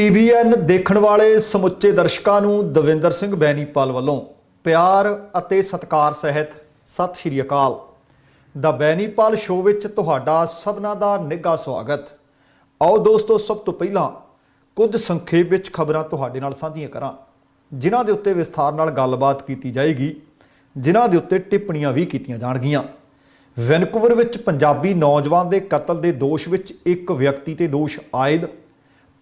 TVN ਦੇਖਣ ਵਾਲੇ ਸਮੁੱਚੇ ਦਰਸ਼ਕਾਂ ਨੂੰ ਦਵਿੰਦਰ ਸਿੰਘ ਬੈਨੀਪਾਲ ਵੱਲੋਂ ਪਿਆਰ ਅਤੇ ਸਤਿਕਾਰ ਸਹਿਤ ਸਤਿ ਸ਼੍ਰੀ ਅਕਾਲ। ਦਾ ਬੈਨੀਪਾਲ ਸ਼ੋਅ ਵਿੱਚ ਤੁਹਾਡਾ ਸਭਨਾਂ ਦਾ ਨਿੱਘਾ ਸਵਾਗਤ। ਆਓ ਦੋਸਤੋ, ਸਭ ਤੋਂ ਪਹਿਲਾਂ ਕੁਝ ਸੰਖੇਪ ਵਿੱਚ ਖਬਰਾਂ ਤੁਹਾਡੇ ਨਾਲ ਸਾਂਝੀਆਂ ਕਰਾਂ, ਜਿਨ੍ਹਾਂ ਦੇ ਉੱਤੇ ਵਿਸਥਾਰ ਨਾਲ ਗੱਲਬਾਤ ਕੀਤੀ ਜਾਏਗੀ, ਜਿਨ੍ਹਾਂ ਦੇ ਉੱਤੇ ਟਿੱਪਣੀਆਂ ਵੀ ਕੀਤੀਆਂ ਜਾਣਗੀਆਂ। ਵੈਨਕੂਵਰ ਵਿੱਚ ਪੰਜਾਬੀ ਨੌਜਵਾਨ ਦੇ ਕਤਲ ਦੇ ਦੋਸ਼ ਵਿੱਚ ਇੱਕ ਵਿਅਕਤੀ ਤੇ ਦੋਸ਼ ਆਇਦ।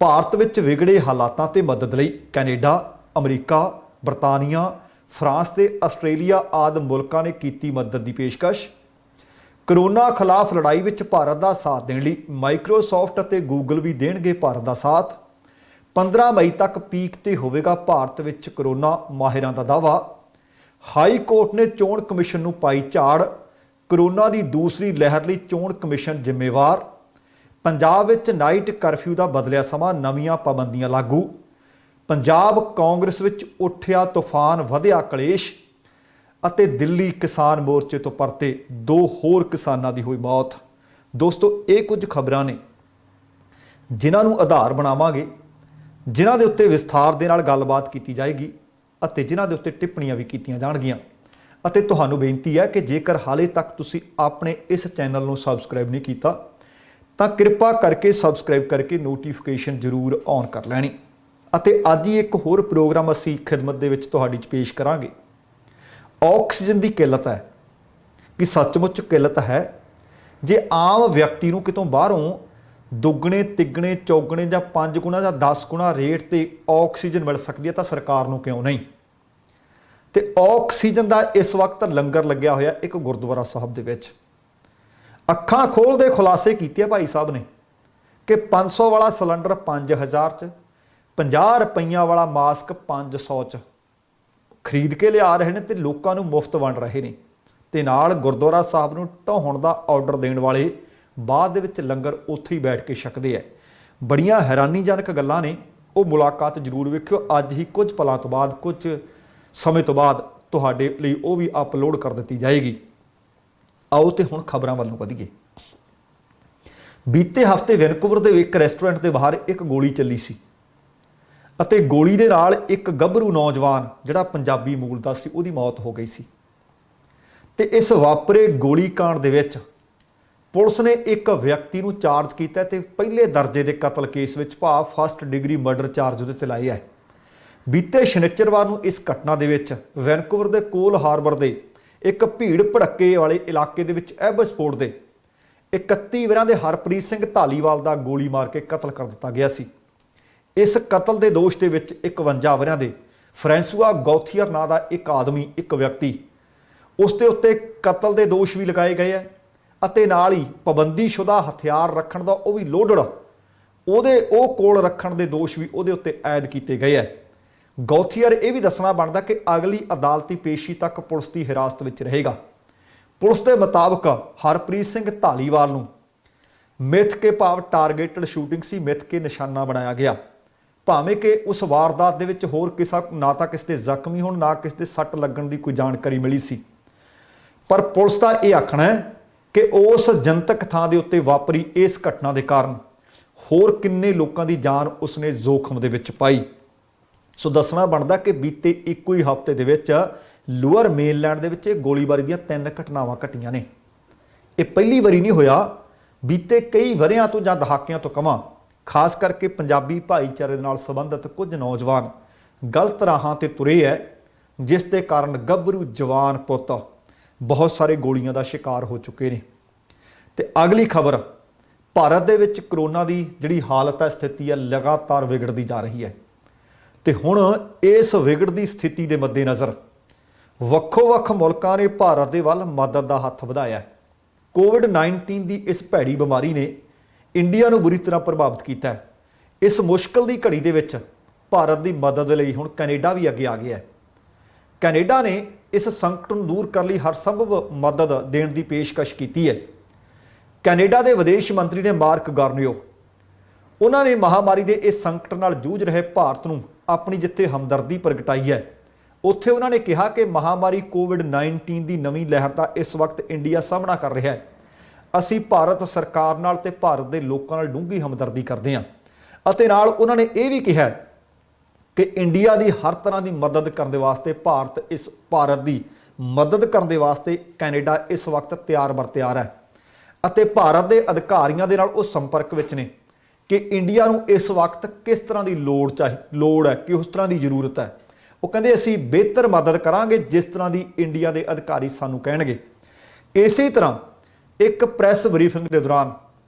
ਭਾਰਤ ਵਿੱਚ ਵਿਗੜੇ ਹਾਲਾਤਾਂ ਤੇ ਮਦਦ ਲਈ ਕੈਨੇਡਾ, ਅਮਰੀਕਾ, ਬਰਤਾਨੀਆ, ਫਰਾਂਸ ਤੇ ਆਸਟ੍ਰੇਲੀਆ ਆਦਿ ਮੁਲਕਾਂ ਨੇ ਕੀਤੀ ਮਦਦ ਦੀ ਪੇਸ਼ਕਸ਼। ਕਰੋਨਾ ਖਿਲਾਫ ਲੜਾਈ ਵਿੱਚ ਭਾਰਤ ਦਾ ਸਾਥ ਦੇਣ ਲਈ ਮਾਈਕਰੋਸਾਫਟ ਅਤੇ ਗੂਗਲ ਵੀ ਦੇਣਗੇ ਭਾਰਤ ਦਾ ਸਾਥ। 15 ਮਈ ਤੱਕ ਪੀਕ ਤੇ ਹੋਵੇਗਾ ਭਾਰਤ ਵਿੱਚ ਕਰੋਨਾ, ਮਾਹਿਰਾਂ ਦਾ ਦਾਅਵਾ। ਹਾਈ ਕੋਰਟ ਨੇ ਚੋਣ ਕਮਿਸ਼ਨ ਨੂੰ ਪਾਈ ਝਾੜ। ਕਰੋਨਾ ਦੀ ਦੂਸਰੀ ਲਹਿਰ ਲਈ ਚੋਣ ਕਮਿਸ਼ਨ ਜ਼ਿੰਮੇਵਾਰ। ਪੰਜਾਬ ਵਿੱਚ ਨਾਈਟ ਕਰਫਿਊ ਦਾ ਬਦਲਿਆ ਸਮਾਂ, ਨਵੀਆਂ ਪਾਬੰਦੀਆਂ ਲਾਗੂ। ਪੰਜਾਬ ਕਾਂਗਰਸ ਵਿੱਚ ਉੱਠਿਆ ਤੂਫਾਨ, ਵਧਿਆ ਕਲੇਸ਼। ਅਤੇ ਦਿੱਲੀ ਕਿਸਾਨ ਮੋਰਚੇ ਤੋਂ ਪਰਤੇ 2 ਹੋਰ ਕਿਸਾਨਾਂ ਦੀ ਹੋਈ ਮੌਤ। ਦੋਸਤੋ, ਇਹ ਕੁਝ ਖਬਰਾਂ ਨੇ ਜਿਨ੍ਹਾਂ ਨੂੰ ਆਧਾਰ ਬਣਾਵਾਂਗੇ, ਜਿਨ੍ਹਾਂ ਦੇ ਉੱਤੇ ਵਿਸਥਾਰ ਦੇ ਨਾਲ ਗੱਲਬਾਤ ਕੀਤੀ ਜਾਏਗੀ ਅਤੇ ਜਿਨ੍ਹਾਂ ਦੇ ਉੱਤੇ ਟਿੱਪਣੀਆਂ ਵੀ ਕੀਤੀਆਂ ਜਾਣਗੀਆਂ। ਅਤੇ ਤੁਹਾਨੂੰ ਬੇਨਤੀ ਹੈ ਕਿ ਜੇਕਰ ਹਾਲੇ ਤੱਕ ਤੁਸੀਂ ਆਪਣੇ ਇਸ ਚੈਨਲ ਨੂੰ ਸਬਸਕ੍ਰਾਈਬ ਨਹੀਂ ਕੀਤਾ ਤਾਂ ਕਿਰਪਾ ਕਰਕੇ ਸਬਸਕ੍ਰਾਈਬ ਕਰਕੇ ਨੋਟੀਫਿਕੇਸ਼ਨ ਜ਼ਰੂਰ ਔਨ ਕਰ ਲੈਣੀ। ਅਤੇ ਅੱਜ ਹੀ ਇੱਕ ਹੋਰ ਪ੍ਰੋਗਰਾਮ ਅਸੀਂ ਖਿਦਮਤ ਦੇ ਵਿੱਚ ਤੁਹਾਡੀ 'ਚ ਪੇਸ਼ ਕਰਾਂਗੇ। ਆਕਸੀਜਨ ਦੀ ਕਿੱਲਤ ਹੈ ਕਿ ਸੱਚਮੁੱਚ ਕਿੱਲਤ ਹੈ? ਜੇ ਆਮ ਵਿਅਕਤੀ ਨੂੰ ਕਿਤੋਂ ਬਾਹਰੋਂ ਦੁੱਗਣੇ, ਤਿੱਗਣੇ, ਚੌਗਣੇ ਜਾਂ 5 ਗੁਣਾ ਜਾਂ 10 ਗੁਣਾ ਰੇਟ ਤੇ ਆਕਸੀਜਨ ਮਿਲ ਸਕਦੀ ਹੈ ਤਾਂ ਸਰਕਾਰ ਨੂੰ ਕਿਉਂ ਨਹੀਂ? ਤੇ ਆਕਸੀਜਨ ਦਾ ਇਸ ਵਕਤ ਲੰਗਰ ਲੱਗਿਆ ਹੋਇਆ ਇੱਕ ਗੁਰਦੁਆਰਾ ਸਾਹਿਬ ਦੇ ਵਿੱਚ। ਅੱਖਾਂ ਖੋਲ੍ਹਦੇ ਖੁਲਾਸੇ ਕੀਤੇ ਭਾਈ ਸਾਹਿਬ ਨੇ ਕਿ 500 ਵਾਲਾ ਸਿਲੰਡਰ 5000 'ਚ, 50 ਰੁਪਈਆਂ ਵਾਲਾ ਮਾਸਕ 500 'ਚ ਖਰੀਦ ਕੇ ਲਿਆ ਰਹੇ ਨੇ ਤੇ ਲੋਕਾਂ ਨੂੰ ਮੁਫਤ ਵੰਡ ਰਹੇ ਨੇ। ਤੇ ਨਾਲ ਗੁਰਦੁਆਰਾ ਸਾਹਿਬ ਨੂੰ ਢਾਹੁਣ ਦਾ ਆਰਡਰ ਦੇਣ ਵਾਲੇ ਬਾਅਦ ਦੇ ਵਿੱਚ ਲੰਗਰ ਉੱਥੇ ਹੀ ਬੈਠ ਕੇ ਛਕਦੇ ਹੈ। ਬੜੀਆਂ ਹੈਰਾਨੀਜਨਕ ਗੱਲਾਂ ਨੇ। ਉਹ ਮੁਲਾਕਾਤ ਜ਼ਰੂਰ ਵੇਖਿਓ। ਅੱਜ ਹੀ ਕੁਝ ਪਲਾਂ ਤੋਂ ਬਾਅਦ, ਕੁਝ ਸਮੇਂ ਤੋਂ ਬਾਅਦ ਤੁਹਾਡੇ ਲਈ ਉਹ ਵੀ ਅਪਲੋਡ ਕਰ ਦਿੱਤੀ ਜਾਏਗੀ। ਆਓ ਤੇ ਹੁਣ ਖਬਰਾਂ ਵੱਲੋਂ ਵਧੀਏ। ਬੀਤੇ ਹਫ਼ਤੇ ਵੈਨਕੂਵਰ ਦੇ ਇੱਕ ਰੈਸਟੋਰੈਂਟ ਦੇ ਬਾਹਰ ਇੱਕ ਗੋਲੀ ਚੱਲੀ ਸੀ ਅਤੇ ਗੋਲੀ ਦੇ ਨਾਲ ਇੱਕ ਗੱਭਰੂ ਨੌਜਵਾਨ ਜਿਹੜਾ ਪੰਜਾਬੀ ਮੂਲ ਦਾ ਸੀ, ਉਹਦੀ ਮੌਤ ਹੋ ਗਈ ਸੀ। ਤੇ ਇਸ ਵਾਪਰੇ ਗੋਲੀकांड ਦੇ ਵਿੱਚ ਪੁਲਿਸ ਨੇ ਇੱਕ ਵਿਅਕਤੀ ਨੂੰ ਚਾਰਜ ਕੀਤਾ ਤੇ ਪਹਿਲੇ ਦਰਜੇ ਦੇ ਕਤਲ ਕੇਸ ਵਿੱਚ ਭਾਵ ਫਸਟ ਡਿਗਰੀ ਮਰਡਰ ਚਾਰਜ ਉਹਦੇ ਤੇ ਲਾਏ ਹੈ। ਬੀਤੇ ਸ਼ਨੀਚਰਵਾਰ ਨੂੰ ਇਸ ਘਟਨਾ ਦੇ ਵਿੱਚ ਵੈਨਕੂਵਰ ਦੇ ਕੋਲ ਹਾਰਬਰ ਦੇ ਇੱਕ ਭੀੜ ਭੜੱਕੇ ਵਾਲੇ ਇਲਾਕੇ ਦੇ ਵਿੱਚ ਐਬਸਪੋਰਟ ਦੇ 31 ਵਰ੍ਹਿਆਂ ਦੇ ਹਰਪ੍ਰੀਤ ਸਿੰਘ ਧਾਲੀਵਾਲ ਦਾ ਗੋਲੀ ਮਾਰ ਕੇ ਕਤਲ ਕਰ ਦਿੱਤਾ ਗਿਆ ਸੀ। ਇਸ ਕਤਲ ਦੇ ਦੋਸ਼ ਦੇ ਵਿੱਚ 51 ਵਰ੍ਹਿਆਂ ਦੇ ਫ੍ਰਾਂਸੂਆ ਗੌਥੀਅਰ ਨਾਂ ਦਾ ਇੱਕ ਆਦਮੀ, ਇੱਕ ਵਿਅਕਤੀ, ਉਸ ਦੇ ਉੱਤੇ ਕਤਲ ਦੇ ਦੋਸ਼ ਵੀ ਲਗਾਏ ਗਏ ਹੈ ਅਤੇ ਨਾਲ ਹੀ ਪਾਬੰਦੀਸ਼ੁਦਾ ਹਥਿਆਰ ਰੱਖਣ ਦਾ ਉਹ ਵੀ ਲੋਡਡ ਉਹ ਕੋਲ ਰੱਖਣ ਦੇ ਦੋਸ਼ ਵੀ ਉਹਦੇ ਉੱਤੇ ਐਡ ਕੀਤੇ ਗਏ ਹੈ। ਗੌਥੀਅਰ ਇਹ ਵੀ ਦੱਸਣਾ ਬਣਦਾ ਕਿ ਅਗਲੀ ਅਦਾਲਤੀ ਪੇਸ਼ੀ ਤੱਕ ਪੁਲਿਸ ਦੀ ਹਿਰਾਸਤ ਵਿੱਚ ਰਹੇਗਾ। ਪੁਲਿਸ ਦੇ ਮੁਤਾਬਕ ਹਰਪ੍ਰੀਤ ਸਿੰਘ ਧਾਲੀਵਾਲ ਨੂੰ ਮਿੱਥ ਕੇ ਭਾਵ ਟਾਰਗੇਟਡ ਸ਼ੂਟਿੰਗ ਸੀ, ਮਿੱਥ ਕੇ ਨਿਸ਼ਾਨਾ ਬਣਾਇਆ ਗਿਆ। ਭਾਵੇਂ ਕਿ ਉਸ ਵਾਰਦਾਤ ਦੇ ਵਿੱਚ ਹੋਰ ਕਿਸੇ ਨਾ ਤਾਂ ਕਿਸੇ ਦੇ ਜ਼ਖਮੀ ਹੋਣ, ਨਾ ਕਿਸੇ ਦੇ ਸੱਟ ਲੱਗਣ ਦੀ ਕੋਈ ਜਾਣਕਾਰੀ ਮਿਲੀ ਸੀ। ਪਰ ਪੁਲਿਸ ਦਾ ਇਹ ਆਖਣਾ ਹੈ ਕਿ ਉਸ ਜਨਤਕ ਥਾਂ ਦੇ ਉੱਤੇ ਵਾਪਰੀ ਇਸ ਘਟਨਾ ਦੇ ਕਾਰਨ ਹੋਰ ਕਿੰਨੇ ਲੋਕਾਂ ਦੀ ਜਾਨ ਉਸਨੇ ਜ਼ੋਖਮ ਦੇ ਵਿੱਚ ਪਾਈ। ਸੋ ਦੱਸਣਾ ਬਣਦਾ ਕਿ ਬੀਤੇ ਇੱਕੋ ਹੀ ਹਫ਼ਤੇ ਦੇ ਵਿੱਚ ਲੋਅਰ ਮੇਨਲੈਂਡ ਦੇ ਵਿੱਚ ਗੋਲੀਬਾਰੀ ਦੀਆਂ 3 ਘਟਨਾਵਾਂ ਘਟੀਆਂ ਨੇ। ਇਹ ਪਹਿਲੀ ਵਾਰੀ ਨਹੀਂ ਹੋਇਆ। ਬੀਤੇ ਕਈ ਵਰ੍ਹਿਆਂ ਤੋਂ ਜਾਂ ਦਹਾਕਿਆਂ ਤੋਂ ਕਵਾਂ, ਖਾਸ ਕਰਕੇ ਪੰਜਾਬੀ ਭਾਈਚਾਰੇ ਦੇ ਨਾਲ ਸੰਬੰਧਿਤ ਕੁਝ ਨੌਜਵਾਨ ਗਲਤ ਰਾਹਾਂ ਤੇ ਤੁਰੇ ਹੈ, ਜਿਸ ਦੇ ਕਾਰਨ ਗੱਭਰੂ ਜਵਾਨ ਪੁੱਤ ਬਹੁਤ ਸਾਰੇ ਗੋਲੀਆਂ ਦਾ ਸ਼ਿਕਾਰ ਹੋ ਚੁੱਕੇ ਨੇ। ਤੇ ਅਗਲੀ ਖਬਰ, ਭਾਰਤ ਦੇ ਵਿੱਚ ਕਰੋਨਾ ਦੀ ਜਿਹੜੀ ਹਾਲਤ ਹੈ, ਸਥਿਤੀ ਹੈ, ਲਗਾਤਾਰ ਵਿਗੜਦੀ ਜਾ ਰਹੀ ਹੈ। ਤੇ ਹੁਣ ਇਸ ਵਿਗੜਦੀ ਸਥਿਤੀ ਦੇ ਮੱਦੇਨਜ਼ਰ ਵੱਖੋ-ਵੱਖ ਮੁਲਕਾਂ ਨੇ ਭਾਰਤ ਦੇ ਵੱਲ ਮਦਦ ਦਾ ਹੱਥ ਵਧਾਇਆ। ਕੋਵਿਡ-19 ਦੀ ਇਸ ਭੈੜੀ ਬਿਮਾਰੀ ਨੇ ਇੰਡੀਆ ਨੂੰ ਬੁਰੀ ਤਰ੍ਹਾਂ ਪ੍ਰਭਾਵਿਤ ਕੀਤਾ ਹੈ। ਇਸ ਮੁਸ਼ਕਲ ਦੀ ਘੜੀ ਦੇ ਵਿੱਚ ਭਾਰਤ ਦੀ ਮਦਦ ਲਈ ਹੁਣ ਕੈਨੇਡਾ ਵੀ ਅੱਗੇ ਆ ਗਿਆ ਹੈ। ਕੈਨੇਡਾ ਨੇ ਇਸ ਸੰਕਟ ਨੂੰ ਦੂਰ ਕਰਨ ਲਈ ਹਰ ਸੰਭਵ ਮਦਦ ਦੇਣ ਦੀ ਪੇਸ਼ਕਸ਼ ਕੀਤੀ ਹੈ। ਕੈਨੇਡਾ ਦੇ ਵਿਦੇਸ਼ ਮੰਤਰੀ ਨੇ ਮਾਰਕ ਗਾਰਨੀਓ, ਉਹਨਾਂ ਨੇ ਮਹਾਮਾਰੀ ਦੇ ਇਸ ਸੰਕਟ ਨਾਲ ਜੂਝ ਰਹੇ ਭਾਰਤ ਨੂੰ ਆਪਣੀ ਜਿੱਥੇ ਹਮਦਰਦੀ ਪ੍ਰਗਟਾਈ ਹੈ, ਉੱਥੇ ਉਹਨਾਂ ਨੇ ਕਿਹਾ ਕਿ ਮਹਾਮਾਰੀ ਕੋਵਿਡ-19 ਦੀ ਨਵੀਂ ਲਹਿਰ ਦਾ ਇਸ ਵਕਤ ਇੰਡੀਆ ਸਾਹਮਣਾ ਕਰ ਰਿਹਾ ਹੈ। ਅਸੀਂ ਭਾਰਤ ਸਰਕਾਰ ਨਾਲ ਤੇ ਭਾਰਤ ਦੇ ਲੋਕਾਂ ਨਾਲ ਡੂੰਘੀ ਹਮਦਰਦੀ ਕਰਦੇ ਹਾਂ। ਅਤੇ ਨਾਲ ਉਹਨਾਂ ਨੇ ਇਹ ਵੀ ਕਿਹਾ ਕਿ ਇੰਡੀਆ ਦੀ ਹਰ ਤਰ੍ਹਾਂ ਦੀ ਮਦਦ ਕਰਨ ਦੇ ਵਾਸਤੇ ਭਾਰਤ ਦੀ ਮਦਦ ਕਰਨ ਦੇ ਵਾਸਤੇ ਕੈਨੇਡਾ ਇਸ ਵਕਤ ਤਿਆਰ ਬਰ ਤਿਆਰ ਹੈ ਅਤੇ ਭਾਰਤ ਦੇ ਅਧਿਕਾਰੀਆਂ ਦੇ ਨਾਲ ਉਹ ਸੰਪਰਕ ਵਿੱਚ ਨੇ ਕਿ ਇੰਡੀਆ ਨੂੰ ਇਸ ਵਕਤ ਕਿਸ ਤਰ੍ਹਾਂ ਦੀ ਲੋੜ ਹੈ, ਕਿਸ ਤਰ੍ਹਾਂ ਦੀ ਜ਼ਰੂਰਤ ਹੈ। ਉਹ ਕਹਿੰਦੇ ਅਸੀਂ ਬਿਹਤਰ ਮਦਦ ਕਰਾਂਗੇ ਜਿਸ ਤਰ੍ਹਾਂ ਦੀ ਇੰਡੀਆ ਦੇ ਅਧਿਕਾਰੀ ਸਾਨੂੰ ਕਹਿਣਗੇ। ਇਸੇ ਤਰ੍ਹਾਂ ਇੱਕ ਪ੍ਰੈਸ ਬਰੀਫਿੰਗ ਦੇ ਦੌਰਾਨ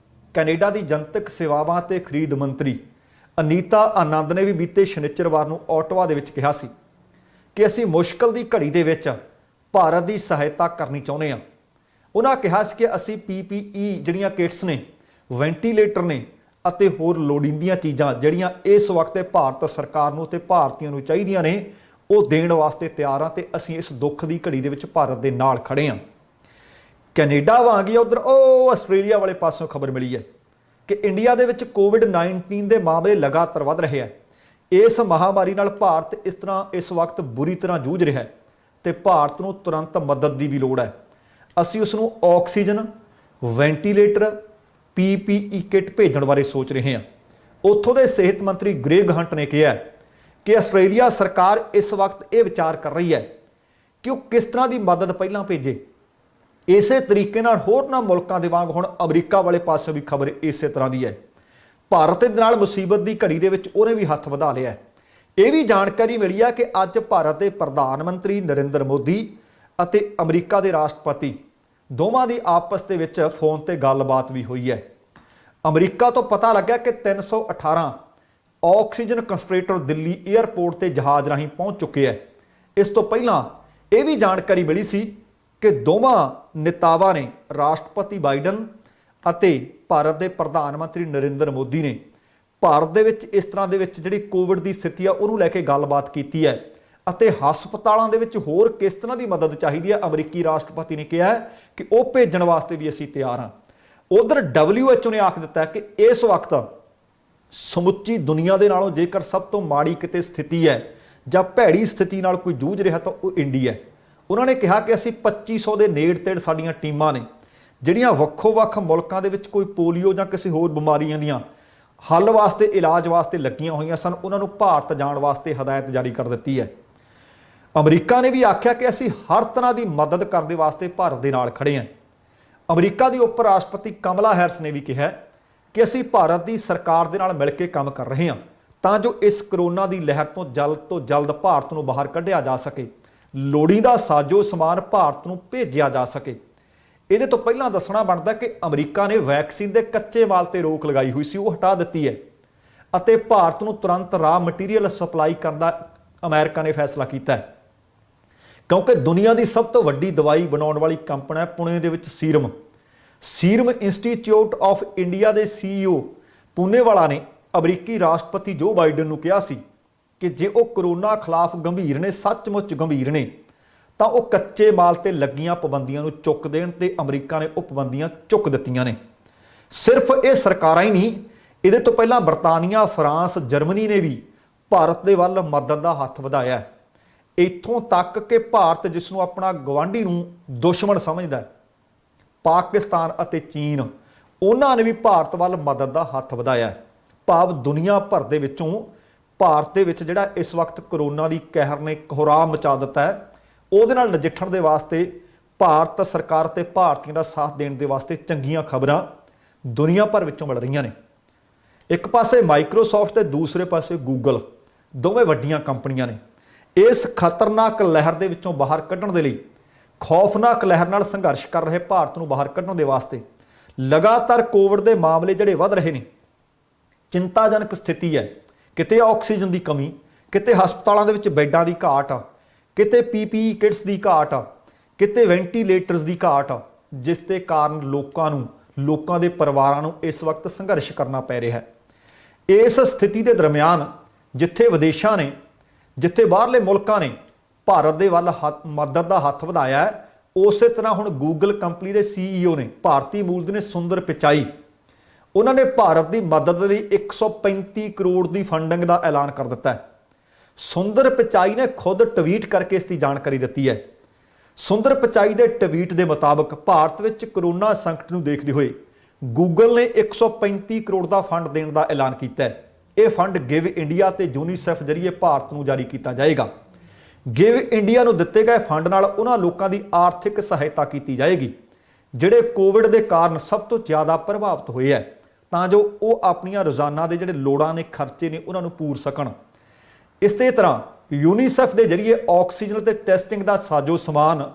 ਕੈਨੇਡਾ ਦੀ ਜਨਤਕ ਸੇਵਾਵਾਂ ਤੇ ਖਰੀਦ ਮੰਤਰੀ ਅਨੀਤਾ ਆਨੰਦ ਨੇ ਵੀ ਬੀਤੇ ਸ਼ਨੀਚਰਵਾਰ ਨੂੰ ਓਟਵਾ ਦੇ ਵਿੱਚ ਕਿਹਾ ਸੀ ਕਿ ਅਸੀਂ ਮੁਸ਼ਕਲ ਦੀ ਘੜੀ ਦੇ ਵਿੱਚ ਭਾਰਤ ਦੀ ਸਹਾਇਤਾ ਕਰਨੀ ਚਾਹੁੰਦੇ ਹਾਂ। ਉਹਨਾਂ ਕਿਹਾ ਸੀ ਕਿ ਅਸੀਂ PPE ਜਿਹੜੀਆਂ ਕਿਟਸ ਨੇ, ਵੈਂਟੀਲੇਟਰ ਨੇ ਅਤੇ ਹੋਰ ਲੋੜੀਂਦੀਆਂ ਚੀਜ਼ਾਂ ਜਿਹੜੀਆਂ ਇਸ ਵਕਤ ਭਾਰਤ ਸਰਕਾਰ ਨੂੰ ਅਤੇ ਭਾਰਤੀਆਂ ਨੂੰ ਚਾਹੀਦੀਆਂ ਨੇ ਉਹ ਦੇਣ ਵਾਸਤੇ ਤਿਆਰ ਹਾਂ ਤੇ ਅਸੀਂ ਇਸ ਦੁੱਖ ਦੀ ਘੜੀ ਦੇ ਵਿੱਚ ਭਾਰਤ ਦੇ ਨਾਲ ਖੜੇ ਹਾਂ। ਕੈਨੇਡਾ ਵਾਂਗ ਹੀ ਉੱਧਰ ਉਹ ਆਸਟ੍ਰੇਲੀਆ ਵਾਲੇ ਪਾਸੋਂ ਖਬਰ ਮਿਲੀ ਹੈ ਕਿ ਇੰਡੀਆ ਦੇ ਵਿੱਚ COVID-19 ਦੇ ਮਾਮਲੇ ਲਗਾਤਾਰ ਵੱਧ ਰਹੇ ਹੈ। ਇਸ ਮਹਾਮਾਰੀ ਨਾਲ ਭਾਰਤ ਇਸ ਵਕਤ ਬੁਰੀ ਤਰ੍ਹਾਂ ਜੂਝ ਰਿਹਾ ਹੈ ਤੇ ਭਾਰਤ ਨੂੰ ਤੁਰੰਤ ਮਦਦ ਦੀ ਵੀ ਲੋੜ ਹੈ। ਅਸੀਂ ਉਸ ਨੂੰ ਆਕਸੀਜਨ, ਵੈਂਟੀਲੇਟਰ, PPE ਕਿੱਟ ਭੇਜਣ ਬਾਰੇ ਸੋਚ ਰਹੇ ਹਾਂ। ਉੱਥੋਂ ਦੇ ਸਿਹਤ ਮੰਤਰੀ ਗ੍ਰੇਗ ਹੰਟ ਨੇ ਕਿਹਾ ਕਿ ਆਸਟ੍ਰੇਲੀਆ ਸਰਕਾਰ ਇਸ ਵਕਤ ਇਹ ਵਿਚਾਰ ਕਰ ਰਹੀ ਹੈ ਕਿ ਉਹ ਕਿਸ ਤਰ੍ਹਾਂ ਦੀ ਮਦਦ ਪਹਿਲਾਂ ਭੇਜੇ। ਇਸੇ ਤਰੀਕੇ ਨਾਲ ਹੋਰਨਾਂ ਮੁਲਕਾਂ ਦੇ ਵਾਂਗ ਹੁਣ ਅਮਰੀਕਾ ਵਾਲੇ ਪਾਸੇ ਵੀ ਖਬਰ ਇਸੇ ਤਰ੍ਹਾਂ ਦੀ ਹੈ। ਭਾਰਤ ਦੇ ਨਾਲ ਮੁਸੀਬਤ ਦੀ ਘੜੀ ਦੇ ਵਿੱਚ ਉਹਨੇ ਵੀ ਹੱਥ ਵਧਾ ਲਿਆ। ਇਹ ਵੀ ਜਾਣਕਾਰੀ ਮਿਲੀ ਹੈ ਕਿ ਅੱਜ ਭਾਰਤ ਦੇ ਪ੍ਰਧਾਨ ਮੰਤਰੀ ਨਰਿੰਦਰ ਮੋਦੀ ਅਤੇ ਅਮਰੀਕਾ ਦੇ ਰਾਸ਼ਟਰਪਤੀ ਦੋਵਾਂ ਦੀ ਆਪਸ ਦੇ ਵਿੱਚ ਫੋਨ ਤੇ ਗੱਲਬਾਤ ਵੀ ਹੋਈ ਹੈ। ਅਮਰੀਕਾ ਤੋਂ ਪਤਾ ਲੱਗਾ ਕਿ 318 ਆਕਸੀਜਨ ਕੰਸਟ੍ਰੇਟਰ ਦਿੱਲੀ ਏਅਰਪੋਰਟ ਤੇ ਜਹਾਜ਼ ਰਾਹੀਂ ਪਹੁੰਚ ਚੁੱਕੇ ਹੈ। ਇਸ ਤੋਂ ਪਹਿਲਾਂ ਇਹ ਵੀ ਜਾਣਕਾਰੀ ਮਿਲੀ ਸੀ ਕਿ ਦੋਵਾਂ ਨੇਤਾਵਾਂ ਨੇ, ਰਾਸ਼ਟਰਪਤੀ ਬਾਈਡਨ ਅਤੇ ਭਾਰਤ ਦੇ ਪ੍ਰਧਾਨ ਮੰਤਰੀ ਨਰਿੰਦਰ ਮੋਦੀ ਨੇ ਭਾਰਤ ਦੇ ਵਿੱਚ ਇਸ ਤਰ੍ਹਾਂ ਦੇ ਵਿੱਚ ਜਿਹੜੀ ਕੋਵਿਡ ਦੀ ਸਥਿਤੀ ਆ ਉਹਨੂੰ ਲੈ ਕੇ ਗੱਲਬਾਤ ਕੀਤੀ ਹੈ ਅਤੇ ਹਸਪਤਾਲਾਂ ਦੇ ਵਿੱਚ ਹੋਰ ਕਿਸ ਤਰ੍ਹਾਂ ਦੀ ਮਦਦ ਚਾਹੀਦੀ ਹੈ ਅਮਰੀਕੀ ਰਾਸ਼ਟਰਪਤੀ ਨੇ ਕਿਹਾ ਕਿ ਉਹ ਭੇਜਣ ਵਾਸਤੇ ਵੀ ਅਸੀਂ ਤਿਆਰ ਹਾਂ। ਉਧਰ WHO ਨੇ ਆਖ ਦਿੱਤਾ ਕਿ ਇਸ ਵਕਤ ਸਮੁੱਚੀ ਦੁਨੀਆ ਦੇ ਨਾਲੋਂ ਜੇਕਰ ਸਭ ਤੋਂ ਮਾੜੀ ਕਿਤੇ ਸਥਿਤੀ ਹੈ ਜਾਂ ਭੈੜੀ ਸਥਿਤੀ ਨਾਲ ਕੋਈ ਜੂਝ ਰਿਹਾ ਤਾਂ ਉਹ ਇੰਡੀਆ ਹੈ। ਉਹਨਾਂ ਨੇ ਕਿਹਾ ਕਿ ਅਸੀਂ 2500 ਦੇ ਨੇੜੇ ਤੇੜ ਸਾਡੀਆਂ ਟੀਮਾਂ ਨੇ ਜਿਹੜੀਆਂ ਵੱਖੋ-ਵੱਖ ਮੁਲਕਾਂ ਦੇ ਵਿੱਚ ਕੋਈ ਪੋਲੀਓ ਜਾਂ ਕਿਸੇ ਹੋਰ ਬਿਮਾਰੀਆਂ ਦੀਆਂ ਹੱਲ ਵਾਸਤੇ, ਇਲਾਜ ਵਾਸਤੇ ਲੱਗੀਆਂ ਹੋਈਆਂ ਸਨ, ਉਹਨਾਂ ਨੂੰ ਭਾਰਤ ਜਾਣ ਵਾਸਤੇ ਹਦਾਇਤ ਜਾਰੀ ਕਰ ਦਿੱਤੀ ਹੈ। ਅਮਰੀਕਾ ਨੇ ਵੀ ਆਖਿਆ ਕਿ ਅਸੀਂ ਹਰ ਤਰ੍ਹਾਂ ਦੀ ਮਦਦ ਕਰਨ ਦੇ ਵਾਸਤੇ ਭਾਰਤ ਦੇ ਨਾਲ ਖੜੇ ਹਾਂ। ਅਮਰੀਕਾ ਦੀ ਉਪ ਰਾਸ਼ਟਰਪਤੀ ਕਮਲਾ ਹੈਰਿਸ ਨੇ ਵੀ ਕਿਹਾ ਕਿ ਅਸੀਂ ਭਾਰਤ ਦੀ ਸਰਕਾਰ ਦੇ ਨਾਲ ਮਿਲ ਕੇ ਕੰਮ ਕਰ ਰਹੇ ਹਾਂ ਤਾਂ ਜੋ ਇਸ ਕਰੋਨਾ ਦੀ ਲਹਿਰ ਤੋਂ ਜਲਦ ਭਾਰਤ ਨੂੰ ਬਾਹਰ ਕੱਢਿਆ ਜਾ ਸਕੇ, ਲੋੜੀਂਦਾ ਸਾਜੋ ਸਮਾਨ ਭਾਰਤ ਨੂੰ ਭੇਜਿਆ ਜਾ ਸਕੇ। ਇਹਦੇ ਤੋਂ ਪਹਿਲਾਂ ਦੱਸਣਾ ਬਣਦਾ ਕਿ ਅਮਰੀਕਾ ਨੇ ਵੈਕਸੀਨ ਦੇ ਕੱਚੇ ਮਾਲ ਤੇ ਰੋਕ ਲਗਾਈ ਹੋਈ ਸੀ, ਉਹ ਹਟਾ ਦਿੱਤੀ ਹੈ ਅਤੇ ਭਾਰਤ ਨੂੰ ਤੁਰੰਤ ਰਾਅ ਮਟੀਰੀਅਲ ਸਪਲਾਈ ਕਰਨ ਦਾ ਅਮਰੀਕਾ ਨੇ ਫੈਸਲਾ ਕੀਤਾ ਹੈ ਕਿਉਂਕਿ ਦੁਨੀਆ ਦੀ ਸਭ ਤੋਂ ਵੱਡੀ ਦਵਾਈ ਬਣਾਉਣ ਵਾਲੀ ਕੰਪਨੀ ਹੈ ਪੁਣੇ ਦੇ ਵਿੱਚ ਸੀਰਮ ਇੰਸਟੀਚਿਊਟ ਆਫ ਇੰਡੀਆ ਦੇ CEO ਪੂਨੇਵਾਲਾ ਨੇ ਅਮਰੀਕੀ ਰਾਸ਼ਟਰਪਤੀ ਜੋ ਬਾਈਡਨ ਨੂੰ ਕਿਹਾ ਸੀ ਕਿ ਜੇ ਉਹ ਕਰੋਨਾ ਖਿਲਾਫ ਗੰਭੀਰ ਨੇ, ਸੱਚਮੁੱਚ ਗੰਭੀਰ ਨੇ, ਤਾਂ ਉਹ ਕੱਚੇ ਮਾਲ ਤੇ ਲੱਗੀਆਂ ਪਾਬੰਦੀਆਂ ਨੂੰ ਚੁੱਕ ਦੇਣ ਤੇ ਅਮਰੀਕਾ ਨੇ ਉਹ ਪਾਬੰਦੀਆਂ ਚੁੱਕ ਦਿੱਤੀਆਂ ਨੇ। ਸਿਰਫ ਇਹ ਸਰਕਾਰਾਂ ਹੀ ਨਹੀਂ, ਇਹਦੇ ਤੋਂ ਪਹਿਲਾਂ ਬਰਤਾਨੀਆ, ਫਰਾਂਸ, ਜਰਮਨੀ ਨੇ ਵੀ ਭਾਰਤ ਦੇ ਵੱਲ ਮਦਦ ਦਾ ਹੱਥ ਵਧਾਇਆ ਹੈ। ਇੱਥੋਂ ਤੱਕ ਕਿ ਭਾਰਤ ਜਿਸ ਨੂੰ ਆਪਣਾ ਗਵਾਂਢੀ ਨੂੰ ਦੁਸ਼ਮਣ ਸਮਝਦਾ ਹੈ, ਪਾਕਿਸਤਾਨ ਅਤੇ ਚੀਨ, ਉਹਨਾਂ ਨੇ ਵੀ ਭਾਰਤ ਵੱਲ ਮਦਦ ਦਾ ਹੱਥ ਵਧਾਇਆ ਹੈ। ਭਾਵ ਦੁਨੀਆ ਭਰ ਦੇ ਵਿੱਚੋਂ ਭਾਰਤ ਦੇ ਵਿੱਚ ਜਿਹੜਾ ਇਸ ਵਕਤ ਕਰੋਨਾ ਦੀ ਕਹਿਰ ਨੇ ਕੋਹਰਾਮ ਮਚਾ ਦਿੱਤਾ ਹੈ, ਉਹਦੇ ਨਾਲ ਨਜਿੱਠਣ ਦੇ ਵਾਸਤੇ ਭਾਰਤ ਸਰਕਾਰ ਤੇ ਭਾਰਤੀਆਂ ਦਾ ਸਾਥ ਦੇਣ ਦੇ ਵਾਸਤੇ ਚੰਗੀਆਂ ਖਬਰਾਂ ਦੁਨੀਆ ਭਰ ਵਿੱਚੋਂ ਮਿਲ ਰਹੀਆਂ ਨੇ। ਇੱਕ ਪਾਸੇ ਮਾਈਕਰੋਸਾਫਟ ਤੇ ਦੂਸਰੇ ਪਾਸੇ ਗੂਗਲ, ਦੋਵੇਂ ਵੱਡੀਆਂ ਕੰਪਨੀਆਂ ਨੇ ਇਸ ਖਤਰਨਾਕ ਲਹਿਰ ਦੇ ਵਿੱਚੋਂ ਬਾਹਰ ਕੱਢਣ ਦੇ ਲਈ, ਖੌਫਨਾਕ ਲਹਿਰ ਨਾਲ ਸੰਘਰਸ਼ ਕਰ ਰਹੇ ਭਾਰਤ ਨੂੰ ਬਾਹਰ ਕੱਢਣ ਦੇ ਵਾਸਤੇ ਲਗਾਤਾਰ ਕੋਵਿਡ ਦੇ ਮਾਮਲੇ ਜਿਹੜੇ ਵੱਧ ਰਹੇ ਨੇ, ਚਿੰਤਾਜਨਕ ਸਥਿਤੀ ਹੈ। ਕਿਤੇ ਆਕਸੀਜਨ ਦੀ ਕਮੀ, ਕਿਤੇ ਹਸਪਤਾਲਾਂ ਦੇ ਵਿੱਚ ਬੈੱਡਾਂ ਦੀ ਘਾਟ, ਕਿਤੇ PPE ਕਿਟਸ ਦੀ ਘਾਟ, ਕਿਤੇ ਵੈਂਟੀਲੇਟਰਸ ਦੀ ਘਾਟ, ਜਿਸ ਦੇ ਕਾਰਨ ਲੋਕਾਂ ਦੇ ਪਰਿਵਾਰਾਂ ਨੂੰ ਇਸ ਵਕਤ ਸੰਘਰਸ਼ ਕਰਨਾ ਪੈ ਰਿਹਾ ਹੈ। ਇਸ ਸਥਿਤੀ ਦੇ ਦਰਮਿਆਨ ਜਿੱਥੇ ਵਿਦੇਸ਼ਾਂ ਨੇ, ਜਿੱਥੇ ਬਾਹਰਲੇ ਮੁਲਕਾਂ ਨੇ ਭਾਰਤ ਦੇ ਵੱਲ ਮਦਦ ਦਾ ਹੱਥ ਵਧਾਇਆ ਹੈ, ਉਸੇ ਤਰ੍ਹਾਂ ਹੁਣ ਗੂਗਲ ਕੰਪਨੀ ਦੇ CEO ਨੇ, ਭਾਰਤੀ ਮੂਲ ਦੇ ਨੇ, ਸੁੰਦਰ ਪਿਚਾਈ, ਉਹਨਾਂ ਨੇ ਭਾਰਤ ਦੀ ਮਦਦ ਲਈ 135 ਕਰੋੜ ਦੀ ਫੰਡਿੰਗ ਦਾ ਐਲਾਨ ਕਰ ਦਿੱਤਾ ਹੈ। ਸੁੰਦਰ ਪਿਚਾਈ ਨੇ ਖੁਦ ਟਵੀਟ ਕਰਕੇ ਇਸ ਦੀ ਜਾਣਕਾਰੀ ਦਿੱਤੀ ਹੈ। ਸੁੰਦਰ ਪਿਚਾਈ ਦੇ ਟਵੀਟ ਦੇ ਮੁਤਾਬਕ ਭਾਰਤ ਵਿੱਚ ਕਰੋਨਾ ਸੰਕਟ ਨੂੰ ਦੇਖਦੇ ਹੋਏ ਗੂਗਲ ਨੇ 135 ਕਰੋੜ ਦਾ ਫੰਡ ਦੇਣ ਦਾ ਐਲਾਨ ਕੀਤਾ ਹੈ। ਇਹ ਫੰਡ ਗਿਵ ਇੰਡੀਆ ਤੇ ਯੂਨੀਸੈਫ ਜਰੀਏ ਭਾਰਤ ਨੂੰ ਜਾਰੀ ਕੀਤਾ ਜਾਏਗਾ। ਗਿਵ ਇੰਡੀਆ ਨੂੰ ਦਿੱਤੇ ਗਏ ਫੰਡ ਨਾਲ ਉਹਨਾਂ ਲੋਕਾਂ ਦੀ ਆਰਥਿਕ ਸਹਾਇਤਾ ਕੀਤੀ ਜਾਏਗੀ ਜਿਹੜੇ ਕੋਵਿਡ ਦੇ ਕਾਰਨ ਸਭ ਤੋਂ ਜ਼ਿਆਦਾ ਪ੍ਰਭਾਵਿਤ ਹੋਏ ਹੈ, ਤਾਂ ਜੋ ਉਹ ਆਪਣੀਆਂ ਰੋਜ਼ਾਨਾ ਦੇ ਜਿਹੜੇ ਲੋੜਾਂ ਨੇ, ਖਰਚੇ ਨੇ, ਉਹਨਾਂ ਨੂੰ ਪੂਰ ਸਕਣ। ਇਸੇ ਤਰ੍ਹਾਂ ਯੂਨੀਸੈਫ ਦੇ ਜਰੀਏ ਆਕਸੀਜਨ ਤੇ ਟੈਸਟਿੰਗ ਦਾ ਸਾਜੋ ਸਮਾਨ,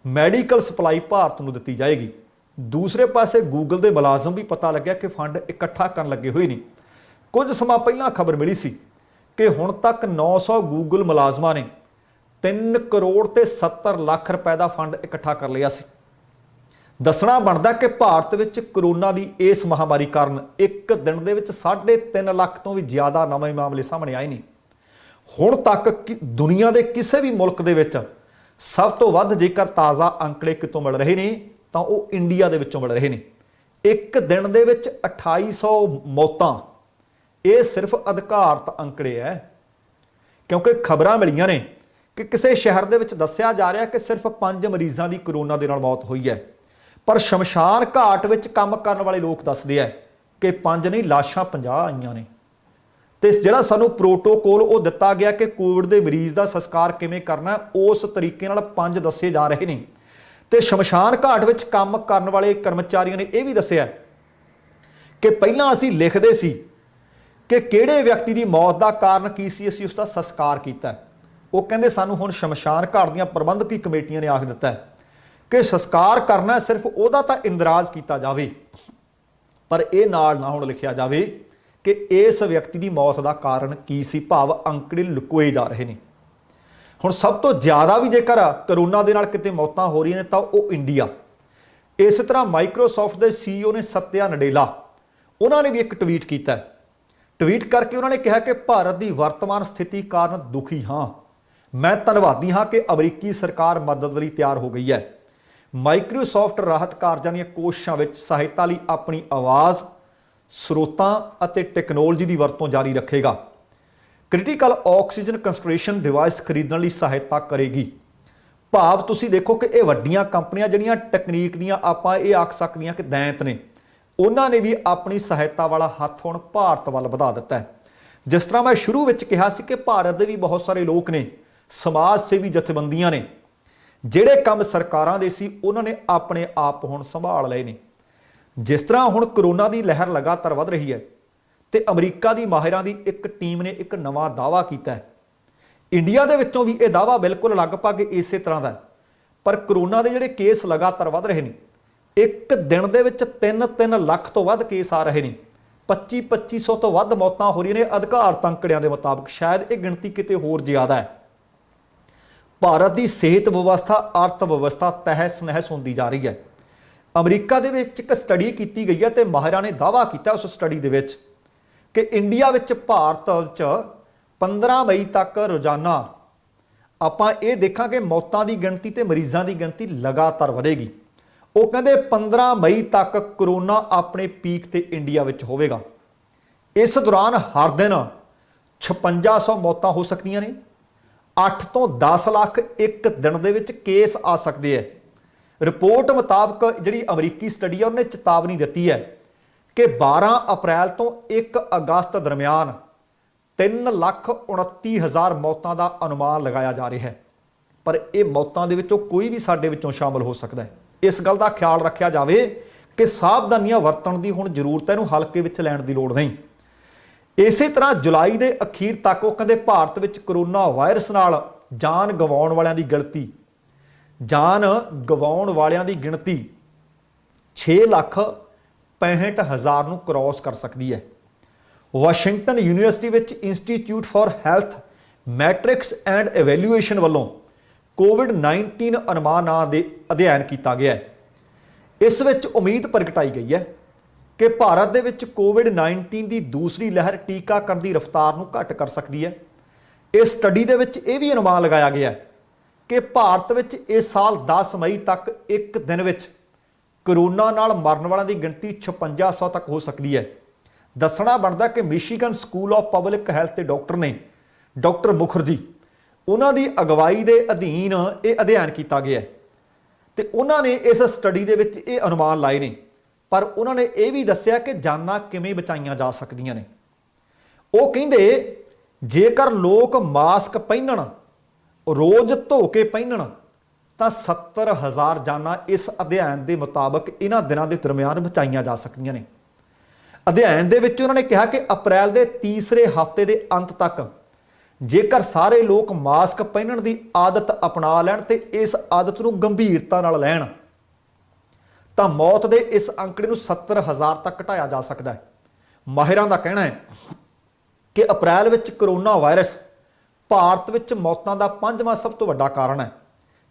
ਮੈਡੀਕਲ ਸਪਲਾਈ ਭਾਰਤ ਨੂੰ ਦਿੱਤੀ ਜਾਏਗੀ। ਦੂਸਰੇ ਪਾਸੇ ਗੂਗਲ ਦੇ ਮੁਲਾਜ਼ਮ ਵੀ ਪਤਾ ਲੱਗਿਆ ਕਿ ਫੰਡ ਇਕੱਠਾ ਕਰਨ ਲੱਗੇ ਹੋਏ ਨੇ। ਕੁਝ ਸਮਾਂ ਪਹਿਲਾਂ ਖਬਰ ਮਿਲੀ ਸੀ ਕਿ ਹੁਣ ਤੱਕ 900 ਗੂਗਲ ਮੁਲਾਜ਼ਮਾਂ ਨੇ 3 ਕਰੋੜ ਤੇ 70 ਲੱਖ ਰੁਪਏ ਦਾ ਫੰਡ ਇਕੱਠਾ ਕਰ ਲਿਆ ਸੀ। ਦੱਸਣਾ ਬਣਦਾ ਕਿ ਭਾਰਤ ਵਿੱਚ ਕਰੋਨਾ ਦੀ ਇਸ ਮਹਾਮਾਰੀ ਕਾਰਨ ਇੱਕ ਦਿਨ ਦੇ ਵਿੱਚ 3.5 ਲੱਖ ਤੋਂ ਵੀ ਜ਼ਿਆਦਾ ਨਵੇਂ ਮਾਮਲੇ ਸਾਹਮਣੇ ਆਏ ਨੇ। ਹੁਣ ਤੱਕ ਦੁਨੀਆ ਦੇ ਕਿਸੇ ਵੀ ਮੁਲਕ ਦੇ ਵਿੱਚ ਸਭ ਤੋਂ ਵੱਧ ਜੇਕਰ ਤਾਜ਼ਾ ਅੰਕੜੇ ਕਿਤੋਂ ਮਿਲ ਰਹੇ ਨੇ ਤਾਂ ਉਹ ਇੰਡੀਆ ਦੇ ਵਿੱਚੋਂ ਮਿਲ ਰਹੇ ਨੇ। ਇੱਕ ਦਿਨ ਦੇ ਵਿੱਚ 2800 ਮੌਤਾਂ, ਇਹ ਸਿਰਫ ਅਧਿਕਾਰਤ ਅੰਕੜੇ ਹੈ, ਕਿਉਂਕਿ ਖਬਰਾਂ ਮਿਲੀਆਂ ਨੇ ਕਿ ਕਿਸੇ ਸ਼ਹਿਰ ਦੇ ਵਿੱਚ ਦੱਸਿਆ ਜਾ ਰਿਹਾ ਕਿ ਸਿਰਫ 5 ਮਰੀਜ਼ਾਂ ਦੀ ਕਰੋਨਾ ਦੇ ਨਾਲ ਮੌਤ ਹੋਈ ਹੈ, ਪਰ ਸ਼ਮਸ਼ਾਨ ਘਾਟ ਵਿੱਚ ਕੰਮ ਕਰਨ ਵਾਲੇ ਲੋਕ ਦੱਸਦੇ ਆ ਕਿ 5 ਨਹੀਂ, ਲਾਸ਼ਾਂ 50 ਆਈਆਂ ਨੇ। ਤੇ ਜਿਹੜਾ ਸਾਨੂੰ ਪ੍ਰੋਟੋਕੋਲ ਉਹ ਦਿੱਤਾ ਗਿਆ ਕਿ ਕੋਵਿਡ ਦੇ ਮਰੀਜ਼ ਦਾ ਸੰਸਕਾਰ ਕਿਵੇਂ ਕਰਨਾ, ਉਸ ਤਰੀਕੇ ਨਾਲ 5 ਦੱਸੇ ਜਾ ਰਹੇ ਨੇ। ਤੇ ਸ਼ਮਸ਼ਾਨ ਘਾਟ ਵਿੱਚ ਕੰਮ ਕਰਨ ਵਾਲੇ ਕਰਮਚਾਰੀਆਂ ਨੇ ਇਹ ਵੀ ਦੱਸਿਆ ਕਿ ਪਹਿਲਾਂ ਅਸੀਂ ਲਿਖਦੇ ਸੀ ਕਿ ਕਿਹੜੇ ਵਿਅਕਤੀ ਦੀ ਮੌਤ ਦਾ ਕਾਰਨ ਕੀ ਸੀ, ਅਸੀਂ ਉਸ ਦਾ ਸੰਸਕਾਰ ਕੀਤਾ। ਉਹ ਕਹਿੰਦੇ ਸਾਨੂੰ ਹੁਣ ਸ਼ਮਸ਼ਾਨ ਘਾਟ ਦੀਆਂ ਪ੍ਰਬੰਧਕੀ ਕਮੇਟੀਆਂ ਨੇ ਆਖ ਦਿੱਤਾ ਕਿ ਸੰਸਕਾਰ ਕਰਨਾ ਸਿਰਫ ਉਹਦਾ ਤਾਂ ਇੰਦਰਾਜ਼ ਕੀਤਾ ਜਾਵੇ, ਪਰ ਇਹ ਨਾਲ ਨਾ ਹੁਣ ਲਿਖਿਆ ਜਾਵੇ ਕਿ ਇਸ ਵਿਅਕਤੀ ਦੀ ਮੌਤ ਦਾ ਕਾਰਨ ਕੀ ਸੀ, ਭਾਵ ਅੰਕੜੇ ਲੁਕੋਏ ਜਾ ਰਹੇ ਨੇ। ਹੁਣ ਸਭ ਤੋਂ ਜ਼ਿਆਦਾ ਵੀ ਜੇਕਰ ਕਰੋਨਾ ਦੇ ਨਾਲ ਕਿਤੇ ਮੌਤਾਂ ਹੋ ਰਹੀਆਂ ਨੇ ਤਾਂ ਉਹ ਇੰਡੀਆ। ਇਸ ਤਰ੍ਹਾਂ ਮਾਈਕਰੋਸਾਫਟ ਦੇ CEO ਨੇ ਸਤਿਆ ਨਡੇਲਾ, ਉਹਨਾਂ ਨੇ ਵੀ ਇੱਕ ਟਵੀਟ ਕੀਤਾ। ਟਵੀਟ ਕਰਕੇ ਉਹਨਾਂ ਨੇ ਕਿਹਾ ਕਿ ਭਾਰਤ ਦੀ ਵਰਤਮਾਨ ਸਥਿਤੀ ਕਾਰਨ ਦੁਖੀ ਹਾਂ, ਮੈਂ ਧੰਨਵਾਦੀ ਹਾਂ ਕਿ ਅਮਰੀਕੀ ਸਰਕਾਰ ਮਦਦ ਲਈ ਤਿਆਰ ਹੋ ਗਈ ਹੈ। ਮਾਈਕਰੋਸਾਫਟ ਰਾਹਤ ਕਾਰਜਾਂ ਦੀਆਂ ਕੋਸ਼ਿਸ਼ਾਂ ਵਿੱਚ ਸਹਾਇਤਾ ਲਈ ਆਪਣੀ ਆਵਾਜ਼, ਸਰੋਤਾਂ ਅਤੇ ਟੈਕਨੋਲੋਜੀ ਦੀ ਵਰਤੋਂ ਜਾਰੀ ਰੱਖੇਗਾ। ਕ੍ਰਿਟੀਕਲ ਆਕਸੀਜਨ ਕੰਸੈਂਟ੍ਰੇਸ਼ਨ ਡਿਵਾਈਸ ਖਰੀਦਣ ਲਈ ਸਹਾਇਤਾ ਕਰੇਗੀ। ਭਾਵ ਤੁਸੀਂ ਦੇਖੋ ਕਿ ਇਹ ਵੱਡੀਆਂ ਕੰਪਨੀਆਂ ਜਿਹੜੀਆਂ ਟੈਕਨੀਕ ਦੀਆਂ ਆਪਾਂ ਇਹ ਆਖ ਸਕਦੀਆਂ ਕਿ ਦੈਂਤ ਨੇ, ਉਹਨਾਂ ਨੇ ਵੀ ਆਪਣੀ ਸਹਾਇਤਾ ਵਾਲਾ ਹੱਥ ਹੁਣ ਭਾਰਤ ਵੱਲ ਵਧਾ ਦਿੱਤਾ ਹੈ। ਜਿਸ ਤਰ੍ਹਾਂ ਮੈਂ ਸ਼ੁਰੂ ਵਿੱਚ ਕਿਹਾ ਸੀ ਕਿ ਭਾਰਤ ਦੇ ਵੀ ਬਹੁਤ ਸਾਰੇ ਲੋਕ ਨੇ, ਸਮਾਜ ਸੇਵੀ ਜਥੇਬੰਦੀਆਂ ਨੇ, ਜਿਹੜੇ ਕੰਮ ਸਰਕਾਰਾਂ ਦੇ ਸੀ ਉਹਨਾਂ ਨੇ ਆਪਣੇ ਆਪ ਹੁਣ ਸੰਭਾਲ ਲਏ ਨੇ। ਜਿਸ ਤਰ੍ਹਾਂ ਹੁਣ ਕਰੋਨਾ ਦੀ ਲਹਿਰ ਲਗਾਤਾਰ ਵੱਧ ਰਹੀ ਹੈ ਤੇ ਅਮਰੀਕਾ ਦੀ ਮਾਹਿਰਾਂ ਦੀ ਇੱਕ ਟੀਮ ਨੇ ਇੱਕ ਨਵਾਂ ਦਾਅਵਾ ਕੀਤਾ ਹੈ। ਇੰਡੀਆ ਦੇ ਵਿੱਚੋਂ ਵੀ ਇਹ ਦਾਅਵਾ ਬਿਲਕੁਲ ਲਗਭਗ ਇਸੇ ਤਰ੍ਹਾਂ ਦਾ ਹੈ, ਪਰ ਕਰੋਨਾ ਦੇ ਜਿਹੜੇ ਕੇਸ ਲਗਾਤਾਰ ਵੱਧ ਰਹੇ ਨੇ, ਇੱਕ ਦਿਨ ਦੇ ਵਿੱਚ 3 ਲੱਖ ਤੋਂ ਵੱਧ ਕੇਸ ਆ ਰਹੇ ਨੇ, 2500 ਤੋਂ ਵੱਧ ਮੌਤਾਂ ਹੋ ਰਹੀਆਂ ਨੇ ਅਧਿਕਾਰਤ ਅੰਕੜਿਆਂ ਦੇ ਮੁਤਾਬਕ। ਸ਼ਾਇਦ ਇਹ ਗਿਣਤੀ ਕਿਤੇ ਹੋਰ ਜ਼ਿਆਦਾ ਹੈ। ਭਾਰਤ ਦੀ ਸਿਹਤ ਵਿਵਸਥਾ, ਅਰਥ ਵਿਵਸਥਾ ਤਹਿਸ ਨਹਿਸ ਹੁੰਦੀ ਜਾ ਰਹੀ ਹੈ। ਅਮਰੀਕਾ ਦੇ ਵਿੱਚ ਇੱਕ ਸਟੱਡੀ ਕੀਤੀ ਗਈ ਹੈ ਤੇ ਮਾਹਿਰਾਂ ਨੇ ਦਾਅਵਾ ਕੀਤਾ ਉਸ ਸਟੱਡੀ ਦੇ ਵਿੱਚ ਕਿ ਇੰਡੀਆ ਵਿੱਚ ਭਾਰਤ 'ਚ 15 ਮਈ ਤੱਕ ਰੋਜ਼ਾਨਾ ਆਪਾਂ ਇਹ ਦੇਖਾਂਗੇ ਮੌਤਾਂ ਦੀ ਗਿਣਤੀ ਤੇ ਮਰੀਜ਼ਾਂ ਦੀ ਗਿਣਤੀ ਲਗਾਤਾਰ ਵਧੇਗੀ। ਉਹ ਕਹਿੰਦੇ 15 ਮਈ ਤੱਕ ਕਰੋਨਾ ਆਪਣੇ ਪੀਕ ਤੇ ਇੰਡੀਆ ਵਿੱਚ ਹੋਵੇਗਾ। ਇਸ ਦੌਰਾਨ ਹਰ ਦਿਨ 5600 ਮੌਤਾਂ ਹੋ ਸਕਦੀਆਂ ਨੇ। 8 ਤੋਂ 10 ਲੱਖ ਇੱਕ ਦਿਨ ਦੇ ਵਿੱਚ ਕੇਸ ਆ ਸਕਦੇ ਹੈ। ਰਿਪੋਰਟ ਮੁਤਾਬਕ ਜਿਹੜੀ ਅਮਰੀਕੀ ਸਟੱਡੀ ਹੈ ਉਹਨੇ ਚੇਤਾਵਨੀ ਦਿੱਤੀ ਹੈ ਕਿ 12 ਅਪ੍ਰੈਲ ਤੋਂ 1 ਅਗਸਤ ਦਰਮਿਆਨ 3,29,000 ਮੌਤਾਂ ਦਾ ਅਨੁਮਾਨ ਲਗਾਇਆ ਜਾ ਰਿਹਾ ਹੈ। ਪਰ ਇਹ ਮੌਤਾਂ ਦੇ ਵਿੱਚੋਂ ਕੋਈ ਵੀ ਸਾਡੇ ਵਿੱਚੋਂ ਸ਼ਾਮਲ ਹੋ ਸਕਦਾ ਹੈ। ਇਸ ਗੱਲ ਦਾ ਖਿਆਲ ਰੱਖਿਆ ਜਾਵੇ ਕਿ ਸਾਵਧਾਨੀਆਂ ਵਰਤਣ ਦੀ ਹੁਣ ਜ਼ਰੂਰਤ ਹੈ, ਇਹਨੂੰ ਹਲਕੇ ਵਿੱਚ ਲੈਣ ਦੀ ਲੋੜ ਨਹੀਂ। ਇਸੇ ਤਰ੍ਹਾਂ ਜੁਲਾਈ ਦੇ ਅਖੀਰ ਤੱਕ ਉਹ ਕਹਿੰਦੇ ਭਾਰਤ ਵਿੱਚ ਕਰੋਨਾ ਵਾਇਰਸ ਨਾਲ ਜਾਨ ਗਵਾਉਣ ਵਾਲਿਆਂ ਦੀ ਗਿਣਤੀ 6,65,000 ਨੂੰ ਕ੍ਰਾਸ ਕਰ ਸਕਦੀ ਹੈ। ਵਾਸ਼ਿੰਗਟਨ ਯੂਨੀਵਰਸਿਟੀ ਵਿੱਚ institute for health matrix and evaluation ਵੱਲੋਂ ਕੋਵਿਡ-19 ਅਨੁਮਾਨ ਨਾਂ ਦੇ ਅਧਿਐਨ ਕੀਤਾ ਗਿਆ ਹੈ। ਇਸ ਵਿੱਚ ਉਮੀਦ ਪ੍ਰਗਟਾਈ ਗਈ ਹੈ ਕਿ ਭਾਰਤ ਦੇ ਵਿੱਚ ਕੋਵਿਡ-19 ਦੀ ਦੂਸਰੀ ਲਹਿਰ ਟੀਕਾਕਰਨ ਦੀ ਰਫ਼ਤਾਰ ਨੂੰ ਘੱਟ ਕਰ ਸਕਦੀ ਹੈ। ਇਸ ਸਟੱਡੀ ਦੇ ਵਿੱਚ ਇਹ ਵੀ ਅਨੁਮਾਨ ਲਗਾਇਆ ਗਿਆ ਹੈ ਕਿ ਭਾਰਤ ਵਿੱਚ ਇਸ ਸਾਲ 10 ਮਈ ਤੱਕ ਇੱਕ ਦਿਨ ਵਿੱਚ ਕਰੋਨਾ ਨਾਲ ਮਰਨ ਵਾਲਿਆਂ ਦੀ ਗਿਣਤੀ 5600 ਤੱਕ ਹੋ ਸਕਦੀ ਹੈ। ਦੱਸਣਾ ਬਣਦਾ ਕਿ Michigan school of public health ਦੇ ਡਾਕਟਰ ਨੇ, ਡਾਕਟਰ ਮੁਖਰਜੀ, ਉਹਨਾਂ ਦੀ ਅਗਵਾਈ ਦੇ ਅਧੀਨ ਇਹ ਅਧਿਐਨ ਕੀਤਾ ਗਿਆ ਹੈ ਤੇ ਉਹਨਾਂ ਨੇ ਇਸ ਸਟੱਡੀ ਦੇ ਵਿੱਚ ਇਹ ਅਨੁਮਾਨ ਲਾਏ ਨੇ। ਪਰ ਉਹਨਾਂ ਨੇ ਇਹ ਵੀ ਦੱਸਿਆ ਕਿ ਜਾਨਾਂ ਕਿਵੇਂ ਬਚਾਈਆਂ ਜਾ ਸਕਦੀਆਂ ਨੇ। ਉਹ ਕਹਿੰਦੇ ਜੇਕਰ ਲੋਕ ਮਾਸਕ ਪਹਿਨਣ, ਰੋਜ਼ ਧੋ ਕੇ ਪਹਿਨਣ, ਤਾਂ 70,000 ਜਾਨਾਂ ਇਸ ਅਧਿਐਨ ਦੇ ਮੁਤਾਬਕ ਇਹਨਾਂ ਦਿਨਾਂ ਦੇ ਦਰਮਿਆਨ ਬਚਾਈਆਂ ਜਾ ਸਕਦੀਆਂ ਨੇ। ਅਧਿਐਨ ਦੇ ਵਿੱਚ ਉਹਨਾਂ ਨੇ ਕਿਹਾ ਕਿ ਅਪ੍ਰੈਲ ਦੇ ਤੀਸਰੇ ਹਫ਼ਤੇ ਦੇ ਅੰਤ ਤੱਕ ਜੇਕਰ ਸਾਰੇ ਲੋਕ ਮਾਸਕ ਪਹਿਨਣ ਦੀ ਆਦਤ ਅਪਣਾ ਲੈਣ ਤੇ ਇਸ ਆਦਤ ਨੂੰ ਗੰਭੀਰਤਾ ਨਾਲ ਲੈਣ ਤਾਂ ਮੌਤ ਦੇ ਇਸ ਅੰਕੜੇ ਨੂੰ 70,000 ਤੱਕ ਘਟਾਇਆ ਜਾ ਸਕਦਾ ਹੈ। ਮਾਹਿਰਾਂ ਦਾ ਕਹਿਣਾ ਹੈ ਕਿ ਅਪ੍ਰੈਲ ਵਿੱਚ ਕਰੋਨਾ ਵਾਇਰਸ ਭਾਰਤ ਵਿੱਚ ਮੌਤਾਂ ਦਾ 5ਵਾਂ ਸਭ ਤੋਂ ਵੱਡਾ ਕਾਰਨ ਹੈ।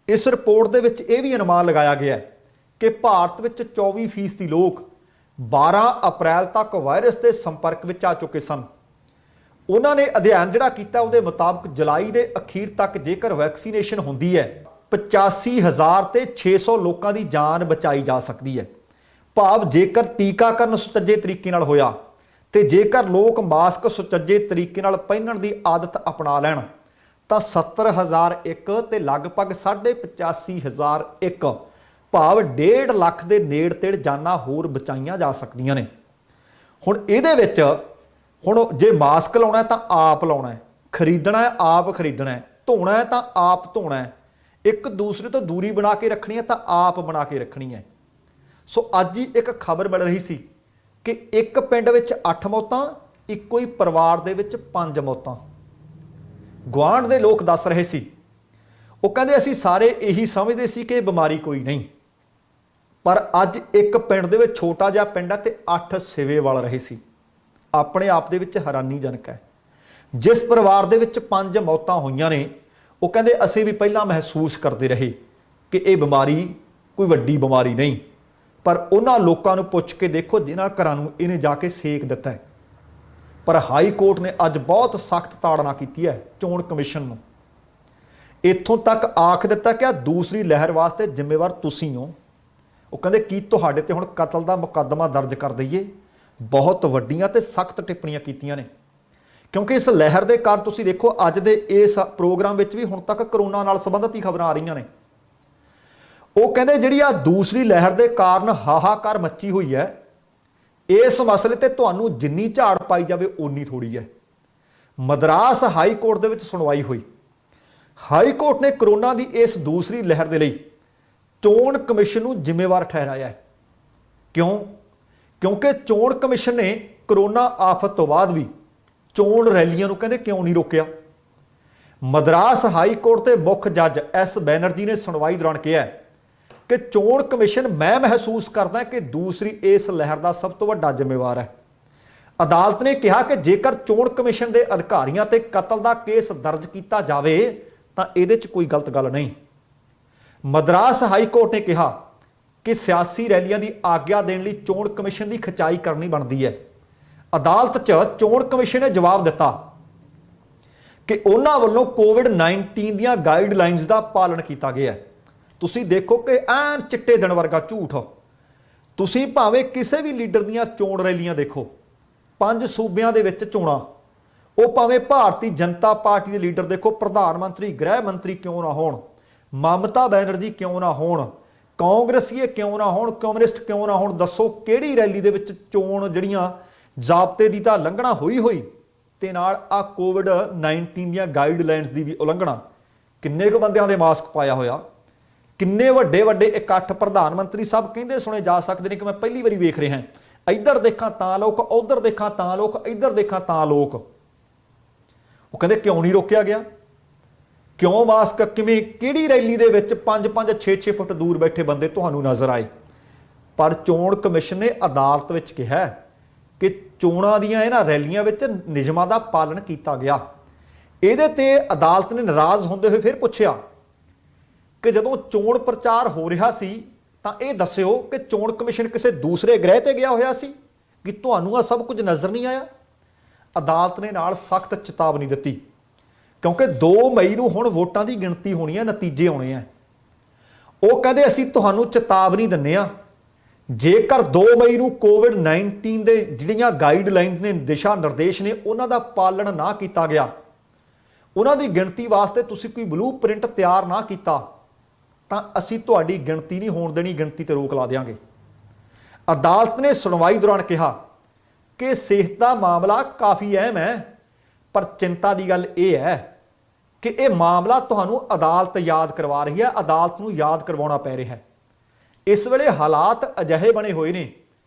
ਇਸ ਰਿਪੋਰਟ ਦੇ ਵਿੱਚ ਇਹ ਵੀ ਅਨੁਮਾਨ ਲਗਾਇਆ ਗਿਆ ਹੈ ਕਿ ਭਾਰਤ ਵਿੱਚ 24% ਲੋਕ 12 ਅਪ੍ਰੈਲ ਤੱਕ ਵਾਇਰਸ ਦੇ ਸੰਪਰਕ ਵਿੱਚ ਆ ਚੁੱਕੇ ਸਨ। ਉਹਨਾਂ ਨੇ ਅਧਿਐਨ ਜਿਹੜਾ ਕੀਤਾ ਉਹਦੇ ਮੁਤਾਬਕ ਜੁਲਾਈ ਦੇ ਅਖੀਰ ਤੱਕ ਜੇਕਰ ਵੈਕਸੀਨੇਸ਼ਨ ਹੁੰਦੀ ਹੈ 85,000 ਤੇ 600 ਲੋਕਾਂ ਦੀ ਜਾਨ ਬਚਾਈ ਜਾ ਸਕਦੀ ਹੈ। ਭਾਵ ਜੇਕਰ ਟੀਕਾਕਰਨ ਸੁਚੱਜੇ ਤਰੀਕੇ ਨਾਲ ਹੋਇਆ ਤੇ ਜੇਕਰ ਲੋਕ ਮਾਸਕ ਸੁਚੱਜੇ ਤਰੀਕੇ ਨਾਲ ਪਹਿਨਣ ਦੀ ਆਦਤ ਅਪਣਾ ਲੈਣ ਤਾਂ 70,001 ਤੇ ਲਗਭਗ 85,001 ਭਾਵ 1.5 ਲੱਖ ਦੇ ਨੇੜੇ ਤੇੜ ਜਾਨਾਂ ਹੋਰ ਬਚਾਈਆਂ ਜਾ ਸਕਦੀਆਂ ਨੇ। ਹੁਣ ਇਹਦੇ ਵਿੱਚ ਹੁਣ ਜੇ ਮਾਸਕ ਲਾਉਣਾ ਤਾਂ ਆਪ ਲਾਉਣਾ ਹੈ, ਖਰੀਦਣਾ ਹੈ ਆਪ ਖਰੀਦਣਾ ਹੈ, ਧੋਣਾ ਹੈ ਤਾਂ ਆਪ ਧੋਣਾ ਹੈ, ਇੱਕ ਦੂਸਰੇ ਤੋਂ ਦੂਰੀ ਬਣਾ ਕੇ ਰੱਖਣੀ ਹੈ ਤਾਂ ਆਪ ਬਣਾ ਕੇ ਰੱਖਣੀ ਹੈ। ਸੋ ਅੱਜ ਹੀ ਇੱਕ ਖਬਰ ਮਿਲ ਰਹੀ ਸੀ ਕਿ ਇੱਕ ਪਿੰਡ ਵਿੱਚ 8 ਮੌਤਾਂ, ਇੱਕੋ ਹੀ ਪਰਿਵਾਰ ਦੇ ਵਿੱਚ 5 ਮੌਤਾਂ। ਗੁਆਂਢ ਦੇ ਲੋਕ ਦੱਸ ਰਹੇ ਸੀ, ਉਹ ਕਹਿੰਦੇ ਅਸੀਂ ਸਾਰੇ ਇਹੀ ਸਮਝਦੇ ਸੀ ਕਿ ਇਹ ਬਿਮਾਰੀ ਕੋਈ ਨਹੀਂ, ਪਰ ਅੱਜ ਇੱਕ ਪਿੰਡ ਦੇ ਵਿੱਚ ਛੋਟਾ ਜਿਹਾ ਪਿੰਡ ਹੈ ਤੇ 8 ਸਿਵੇ ਵਲ ਰਹੇ ਸੀ। ਆਪਣੇ ਆਪ ਦੇ ਵਿੱਚ ਹੈਰਾਨੀਜਨਕ ਹੈ। ਜਿਸ ਪਰਿਵਾਰ ਦੇ ਵਿੱਚ 5 ਮੌਤਾਂ ਹੋਈਆਂ ਨੇ ਉਹ ਕਹਿੰਦੇ ਅਸੀਂ ਵੀ ਪਹਿਲਾਂ ਮਹਿਸੂਸ ਕਰਦੇ ਰਹੇ ਕਿ ਇਹ ਬਿਮਾਰੀ ਕੋਈ ਵੱਡੀ ਬਿਮਾਰੀ ਨਹੀਂ, ਪਰ ਉਹਨਾਂ ਲੋਕਾਂ ਨੂੰ ਪੁੱਛ ਕੇ ਦੇਖੋ ਜਿਨ੍ਹਾਂ ਘਰਾਂ ਨੂੰ ਇਹਨੇ ਜਾ ਕੇ ਸੇਕ ਦਿੱਤਾ ਹੈ। ਪਰ ਹਾਈ ਕੋਰਟ ਨੇ ਅੱਜ ਬਹੁਤ ਸਖਤ ਤਾੜਨਾ ਕੀਤੀ ਹੈ ਚੋਣ ਕਮਿਸ਼ਨ ਨੂੰ। ਇੱਥੋਂ ਤੱਕ ਆਖ ਦਿੱਤਾ ਕਿ ਆ ਦੂਸਰੀ ਲਹਿਰ ਵਾਸਤੇ ਜ਼ਿੰਮੇਵਾਰ ਤੁਸੀਂ ਹੋ। ਉਹ ਕਹਿੰਦੇ ਕੀ ਤੁਹਾਡੇ ਤੇ ਹੁਣ ਕਤਲ ਦਾ ਮੁਕੱਦਮਾ ਦਰਜ ਕਰ ਦਈਏ। ਬਹੁਤ ਵੱਡੀਆਂ ਤੇ ਸਖਤ ਟਿੱਪਣੀਆਂ ਕੀਤੀਆਂ ਨੇ, ਕਿਉਂਕਿ ਇਸ ਲਹਿਰ ਦੇ ਕਾਰਨ ਤੁਸੀਂ ਦੇਖੋ ਅੱਜ ਦੇ ਇਸ ਪ੍ਰੋਗਰਾਮ ਵਿੱਚ ਵੀ ਹੁਣ ਤੱਕ ਕਰੋਨਾ ਨਾਲ ਸੰਬੰਧਿਤ ਹੀ ਖਬਰਾਂ ਆ ਰਹੀਆਂ ਨੇ। ਉਹ ਕਹਿੰਦੇ ਜਿਹੜੀ ਆ ਦੂਸਰੀ ਲਹਿਰ ਦੇ ਕਾਰਨ ਹਾਹਾਕਾਰ ਮੱਚੀ ਹੋਈ ਹੈ, ਇਸ ਮਸਲੇ ਤੇ ਤੁਹਾਨੂੰ ਜਿੰਨੀ ਝਾੜ ਪਾਈ ਜਾਵੇ ਓਨੀ ਥੋੜੀ ਹੈ। ਮਦਰਾਸ ਹਾਈ ਕੋਰਟ ਦੇ ਵਿੱਚ ਸੁਣਵਾਈ ਹੋਈ। ਹਾਈ ਕੋਰਟ ਨੇ ਕਰੋਨਾ ਦੀ ਇਸ ਦੂਸਰੀ ਲਹਿਰ ਦੇ ਲਈ ਚੋਣ ਕਮਿਸ਼ਨ ਨੂੰ ਜ਼ਿੰਮੇਵਾਰ ਠਹਿਰਾਇਆ ਹੈ। ਕਿਉਂ? ਕਿਉਂਕਿ ਚੋਣ ਕਮਿਸ਼ਨ ਨੇ ਕਰੋਨਾ ਆਫਤ ਤੋਂ ਬਾਅਦ ਵੀ ਚੋਣ ਰੈਲੀਆਂ ਨੂੰ ਕਹਿੰਦੇ ਕਿਉਂ ਨਹੀਂ ਰੋਕਿਆ। ਮਦਰਾਸ ਹਾਈ ਕੋਰਟ ਦੇ ਮੁੱਖ ਜੱਜ ਐਸ ਬੈਨਰਜੀ ਨੇ ਸੁਣਵਾਈ ਦੌਰਾਨ ਕਿਹਾ ਕਿ ਚੋਣ ਕਮਿਸ਼ਨ ਮੈਂ ਮਹਿਸੂਸ ਕਰਦਾ ਕਿ ਦੂਸਰੀ ਇਸ ਲਹਿਰ ਦਾ ਸਭ ਤੋਂ ਵੱਡਾ ਜ਼ਿੰਮੇਵਾਰ ਹੈ। ਅਦਾਲਤ ਨੇ ਕਿਹਾ ਕਿ ਜੇਕਰ ਚੋਣ ਕਮਿਸ਼ਨ ਦੇ ਅਧਿਕਾਰੀਆਂ ਤੇ ਕਤਲ ਦਾ ਕੇਸ ਦਰਜ ਕੀਤਾ ਜਾਵੇ ਤਾਂ ਇਹਦੇ 'ਚ ਕੋਈ ਗਲਤ ਗੱਲ ਨਹੀਂ। ਮਦਰਾਸ ਹਾਈ ਕੋਰਟ ਨੇ ਕਿਹਾ ਕਿ ਸਿਆਸੀ ਰੈਲੀਆਂ ਦੀ ਆਗਿਆ ਦੇਣ ਲਈ ਚੋਣ ਕਮਿਸ਼ਨ ਦੀ ਖਿਚਾਈ ਕਰਨੀ ਬਣਦੀ ਹੈ। ਅਦਾਲਤ 'ਚ ਚੋਣ ਕਮਿਸ਼ਨ ਨੇ ਜਵਾਬ ਦਿੱਤਾ ਕਿ ਉਹਨਾਂ ਵੱਲੋਂ ਕੋਵਿਡ-19 ਦੀਆਂ ਗਾਈਡਲਾਈਨਸ ਦਾ ਪਾਲਣ ਕੀਤਾ ਗਿਆ ਹੈ। ਤੁਸੀਂ ਦੇਖੋ ਕਿ ਐਨ ਚਿੱਟੇ ਦਿਨ ਵਰਗਾ ਝੂਠ। ਤੁਸੀਂ ਭਾਵੇਂ ਕਿਸੇ ਵੀ ਲੀਡਰ ਦੀਆਂ ਚੋਣ ਰੈਲੀਆਂ ਦੇਖੋ, 5 ਸੂਬਿਆਂ ਦੇ ਵਿੱਚ ਚੋਣਾਂ, ਉਹ ਭਾਵੇਂ ਭਾਰਤੀ ਜਨਤਾ ਪਾਰਟੀ ਦੇ ਲੀਡਰ ਦੇਖੋ, ਪ੍ਰਧਾਨ ਮੰਤਰੀ ਗ੍ਰਹਿ ਮੰਤਰੀ ਕਿਉਂ ਨਾ ਹੋਣ, ਮਮਤਾ ਬੈਨਰਜੀ ਕਿਉਂ ਨਾ ਹੋਣ, ਕਾਂਗਰਸੀਏ ਕਿਉਂ ਨਾ ਹੋਣ, ਕਮਿਊਨਿਸਟ ਕਿਉਂ ਨਾ ਹੋਣ, ਦੱਸੋ ਕਿਹੜੀ ਰੈਲੀ ਦੇ ਵਿੱਚ ਚੋਣ ਜਿਹੜੀਆਂ ਜ਼ਾਬਤੇ ਦੀ ਤਾਂ ਉਲੰਘਣਾ ਹੋਈ ਤੇ ਨਾਲ ਆ ਕੋਵਿਡ-19 ਦੀਆਂ ਗਾਈਡਲਾਈਨਸ ਦੀ ਵੀ ਉਲੰਘਣਾ। ਕਿੰਨੇ ਕੁ ਬੰਦਿਆਂ ਦੇ ਮਾਸਕ ਪਾਇਆ ਹੋਇਆ, ਕਿੰਨੇ ਵੱਡੇ ਇਕੱਠ ਪ੍ਰਧਾਨ ਮੰਤਰੀ ਸਾਹਿਬ ਕਹਿੰਦੇ ਸੁਣੇ ਜਾ ਸਕਦੇ ਨੇ ਕਿ ਮੈਂ ਪਹਿਲੀ ਵਾਰੀ ਵੇਖ ਰਿਹਾ, ਇੱਧਰ ਦੇਖਾਂ ਤਾਂ ਲੋਕ, ਉੱਧਰ ਦੇਖਾਂ ਤਾਂ ਲੋਕ, ਇੱਧਰ ਦੇਖਾਂ ਤਾਂ ਲੋਕ। ਉਹ ਕਹਿੰਦੇ ਕਿਉਂ ਨਹੀਂ ਰੋਕਿਆ ਗਿਆ? ਕਿਉਂ ਮਾਸਕ ਕਿਵੇਂ ਕਿਹੜੀ ਰੈਲੀ ਦੇ ਵਿੱਚ 5-5 6-6 ਫੁੱਟ ਦੂਰ ਬੈਠੇ ਬੰਦੇ ਤੁਹਾਨੂੰ ਨਜ਼ਰ ਆਏ? ਪਰ ਚੋਣ ਕਮਿਸ਼ਨ ਨੇ ਅਦਾਲਤ ਵਿੱਚ ਕਿਹਾ ਕਿ ਚੋਣਾਂ ਦੀਆਂ ਇਹਨਾਂ ਰੈਲੀਆਂ ਵਿੱਚ ਨਿਯਮਾਂ ਦਾ ਪਾਲਣ ਕੀਤਾ ਗਿਆ। ਇਹਦੇ ਤੇ ਅਦਾਲਤ ਨੇ ਨਾਰਾਜ਼ ਹੁੰਦੇ ਹੋਏ ਫਿਰ ਪੁੱਛਿਆ ਕਿ ਜਦੋਂ ਚੋਣ ਪ੍ਰਚਾਰ ਹੋ ਰਿਹਾ ਸੀ ਤਾਂ ਇਹ ਦੱਸਿਓ ਕਿ ਚੋਣ ਕਮਿਸ਼ਨ ਕਿਸੇ ਦੂਸਰੇ ਗ੍ਰਹਿ ਤੇ ਗਿਆ ਹੋਇਆ ਸੀ ਕਿ ਤੁਹਾਨੂੰ ਆ ਸਭ ਕੁਝ ਨਜ਼ਰ ਨਹੀਂ ਆਇਆ? ਅਦਾਲਤ ਨੇ ਨਾਲ ਸਖਤ ਚੇਤਾਵਨੀ ਦਿੱਤੀ ਕਿਉਂਕਿ 2 ਮਈ ਨੂੰ ਹੁਣ ਵੋਟਾਂ ਦੀ ਗਿਣਤੀ ਹੋਣੀ ਹੈ, ਨਤੀਜੇ ਆਉਣੇ ਆ। ਉਹ ਕਹਿੰਦੇ ਅਸੀਂ ਤੁਹਾਨੂੰ ਚੇਤਾਵਨੀ ਦਿੰਦੇ ਹਾਂ, ਜੇਕਰ 2 ਮਈ ਨੂੰ ਕੋਵਿਡ-19 ਦੇ ਜਿਹੜੀਆਂ ਗਾਈਡਲਾਈਨਸ ਨੇ, ਦਿਸ਼ਾ ਨਿਰਦੇਸ਼ ਨੇ, ਉਹਨਾਂ ਦਾ ਪਾਲਣ ਨਾ ਕੀਤਾ ਗਿਆ, ਉਹਨਾਂ ਦੀ ਗਿਣਤੀ ਵਾਸਤੇ ਤੁਸੀਂ ਕੋਈ ਬਲੂ ਪ੍ਰਿੰਟ ਤਿਆਰ ਨਾ ਕੀਤਾ ਤਾਂ ਅਸੀਂ ਤੁਹਾਡੀ ਗਿਣਤੀ ਨਹੀਂ ਹੋਣ ਦੇਣੀ, ਗਿਣਤੀ ਤੇ ਰੋਕ ਲਾ ਦਿਆਂਗੇ। ਅਦਾਲਤ ਨੇ ਸੁਣਵਾਈ ਦੌਰਾਨ ਕਿਹਾ ਕਿ ਸਿਹਤ ਦਾ ਮਾਮਲਾ ਕਾਫੀ ਅਹਿਮ ਹੈ, पर चिंता की गल यह है कि यह मामला तुहानू अदालत याद करवा रही है, अदालत नू याद करवाउणा पै रहा है। इस वेले हालात अजिहे बने हुए ने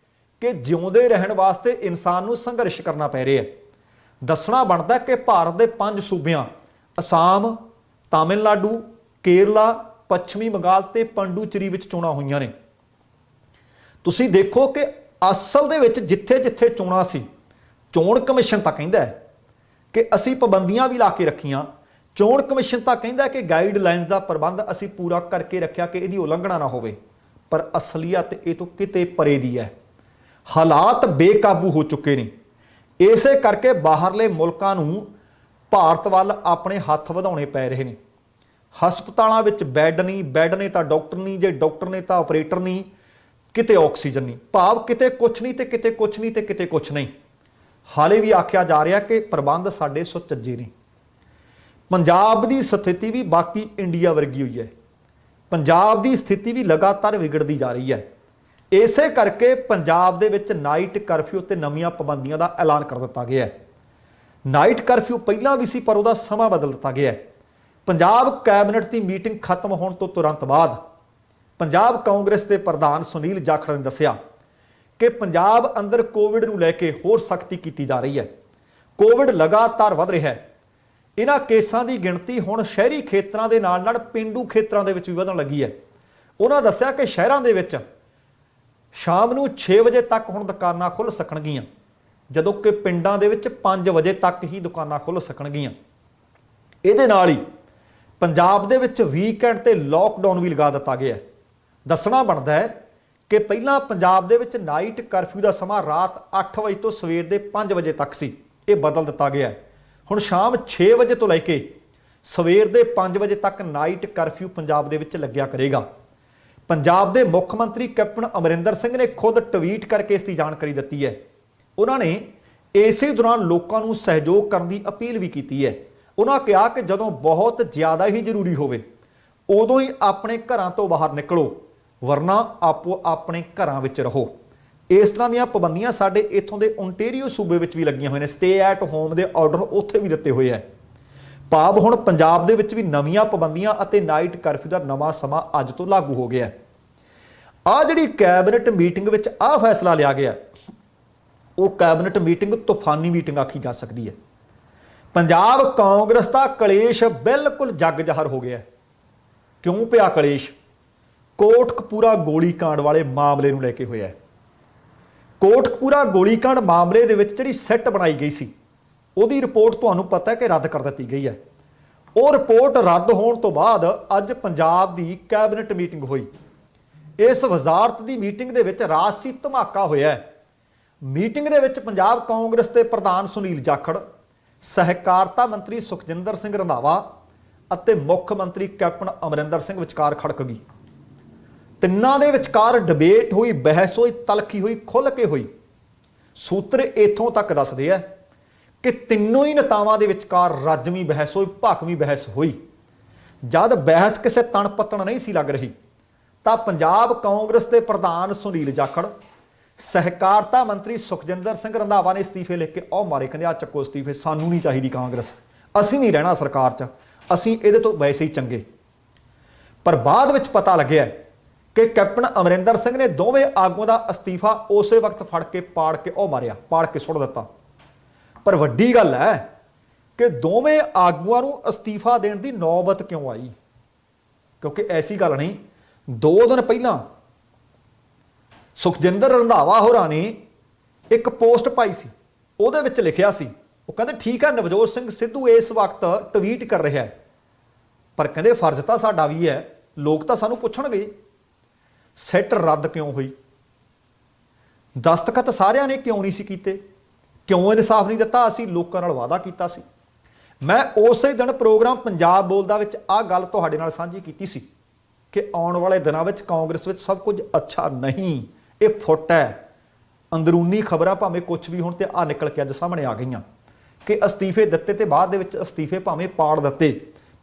कि जिउंदे रहण वास्ते इंसान नू संघर्ष करना पै रहा है। दसना बनता कि भारत के 5 सूबियां असम, तमिलनाडु, केरला, पश्चिमी बंगाल ते पंडुचेरी विच चोणां होईयां ने। तुसीं देखो कि असल दे विच जिथे जिथे चोणां सी, चोण कमिशन तां कहिंदा है कि असीं पाबंदियां भी ला के रखियां, चोण कमिशन तां कहिंदा है कि गाइडलाइनस का प्रबंध असीं पूरा करके रखिया कि इहदी उलंघना ना होवे, पर असलीयत इह तों किते परे दी है। हालात बेकाबू हो चुके ने, इसे करके बाहरले मुल्कां नूं भारत वल अपने हत्थ वधाउणे पै रहे ने। हस्पतालों में बैड नहीं, बैड ने तो डॉक्टर नहीं, जे डॉक्टर ने तो ऑपरेटर नहीं, किते ऑक्सीजन नहीं, भाव किते कुछ नहीं तो किते कुछ नहीं तो किते कुछ नहीं। हाले भी आख्या जा रहा कि प्रबंध साडे सुचज्जे ने। पंजाब की स्थिति भी बाकी इंडिया वर्गी हुई है, पंजाब की स्थिति भी लगातार बिगड़ती जा रही है। इसे करके पंजाब दे विच नाइट करफ्यू ते नवीं पाबंदियां का ऐलान कर दिता गया है। नाइट करफ्यू पहला भी सी पर उहदा समा बदल दिता गया है। पंजाब कैबिनेट की मीटिंग खत्म होने तो तुरंत बाद पंजाब कांग्रेस के प्रधान सुनील जाखड़ ने दस्सिया कि पंजाब अंदर कोविड नूं लैके होर सख्ती की जा रही है। कोविड लगातार वध रहा है। इन्हां केसां की गिणती हुण शहरी खेतरां दे नाल नाल पेंडू खेतरां दे विच भी वधण लगी है। उन्हां दस्सिया कि शहरां दे विच शाम नूं 6 वजे तक हुण दुकानां खुल सकणगीਆਂ, जदों कि पिंडां दे विच 5 वजे तक ही दुकानां खुल सकणगीਆਂ। इहदे नाल ही पंजाब दे विच वीकेंड ते लॉकडाउन भी लगा दिता गया है। दसना बनता है कि पहला पंजाब दे विच नाइट करफ्यू का समा रात 8 बजे तो सवेर के 5 बजे तक सी, ये बदल दिता गया है। हुण शाम 6 बजे तो लैके सवेर के 5 बजे तक नाइट करफ्यू पंजाब दे विच लग्या करेगा। पंजाब के मुख मंत्री कैप्टन अमरिंदर सिंह ने खुद ट्वीट करके इसकी जानकारी दी है। उन्होंने इसे दौरान लोगों को सहयोग करने की अपील भी की है। उन्होंने कहा कि जदों बहुत ज़्यादा ही जरूरी होवे उदों ही अपने घरों तो बाहर निकलो, वरना आपो अपने घरों विच रहो। इस तरह दी पाबंदियां साडे इत्थों दे ओंटेरियो सूबे विच भी लगियां हुई ने। स्टे एट होम के ऑर्डर उत्थे भी दिते हुए है। भाव हुण पंजाब दे विच भी नवीं पाबंदियां अते नाइट करफ्यू का नवां समा अज तो लागू हो गया है। आ जिहड़ी कैबिनेट मीटिंग विच आ फैसला लिया गया, वो कैबिनेट मीटिंग तूफानी मीटिंग आखी जा सकती है। पंजाब कांग्रेस का कलेश बिल्कुल जग जहर हो गया। क्यों पिया कलेश? कोटकपूरा गोलीकांड वाले मामले नूं लैके होया है। कोटकपूरा गोलीकांड मामले दे विच जिहड़ी सैट बनाई गई सी, उहदी रिपोर्ट तुहानूं पता है कि रद्द कर दी गई है। वो रिपोर्ट रद्द होने तो बाद अज पंजाब की कैबिनेट मीटिंग हुई। इस वजारत की मीटिंग दे विच राजसी धमाका होया है। मीटिंग दे विच पंजाब कांग्रेस के प्रधान सुनील जाखड़, सहकारिता मंत्री सुखजिंदर सिंह रंधावा अते मुख मंत्री कैप्टन अमरिंदर सिंह विचकार खड़क गई। तिन्नां दे विचकार डिबेट हुई, बहस हुई, तलखी हुई, खुल के हुई। सूत्र इथों तक दसदे है कि तिनों ही नेतावां दे विचकार रजमी बहस हुई, भाकवी बहस हुई। जद बहस किसी तण पत्तण नहीं सी लग रही तो पंजाब कांग्रेस के प्रधान सुनील जाखड़, सहकारिता मंत्री सुखजिंदर सिंह रंधावा ने इस्तीफे लिख के औ मारे, कहते आ चक्को इस्तीफे, सानू नहीं चाहिए कांग्रेस, असीं नहीं रहना सरकार च, असीं इहदे तो वैसे ही चंगे। पर बाद विच पता लग्या कि कैप्टन अमरिंदर सिंह ने दोवें आगुआं दा अस्तीफा उस वक्त फड़ के पाड़ के औ मारिया, पाड़ के सुट दिता। पर वड्डी गल है कि दोवें आगुआं नूं अस्तीफा देण दी नौबत क्यों आई? क्योंकि ऐसी गल नहीं, 2 दिन पहला सुखजिंदर रंधावा होरां ने एक पोस्ट पाई सी, उहदे विच लिखिया सी, वो कहते ठीक है नवजोत सिंह सिद्धू इस वक्त ट्वीट कर रहा है, पर कहते फर्ज तो साडा भी है, लोग तो सानू पुछणगे सिट रद्द क्यों हुई, दस्तखत सारिਆਂ ने क्यों नहीं सी कीते, क्यों इंसाफ नहीं दिता, असीं लोकां नाल वादा कीता सी। मैं उसे दिन प्रोग्राम पंजाब बोलदा विच आ गल तुहाडे नाल साझी कीती सी कि आने वाले दिनों में कांग्रेस विच सब कुछ अच्छा नहीं, ये फुट है। अंदरूनी खबरां भावें कुछ भी होण ते आ निकल के अज सामने आ गईयां कि अस्तीफे दिते ते बाद दे विच अस्तीफे भावें पाड़ दिते,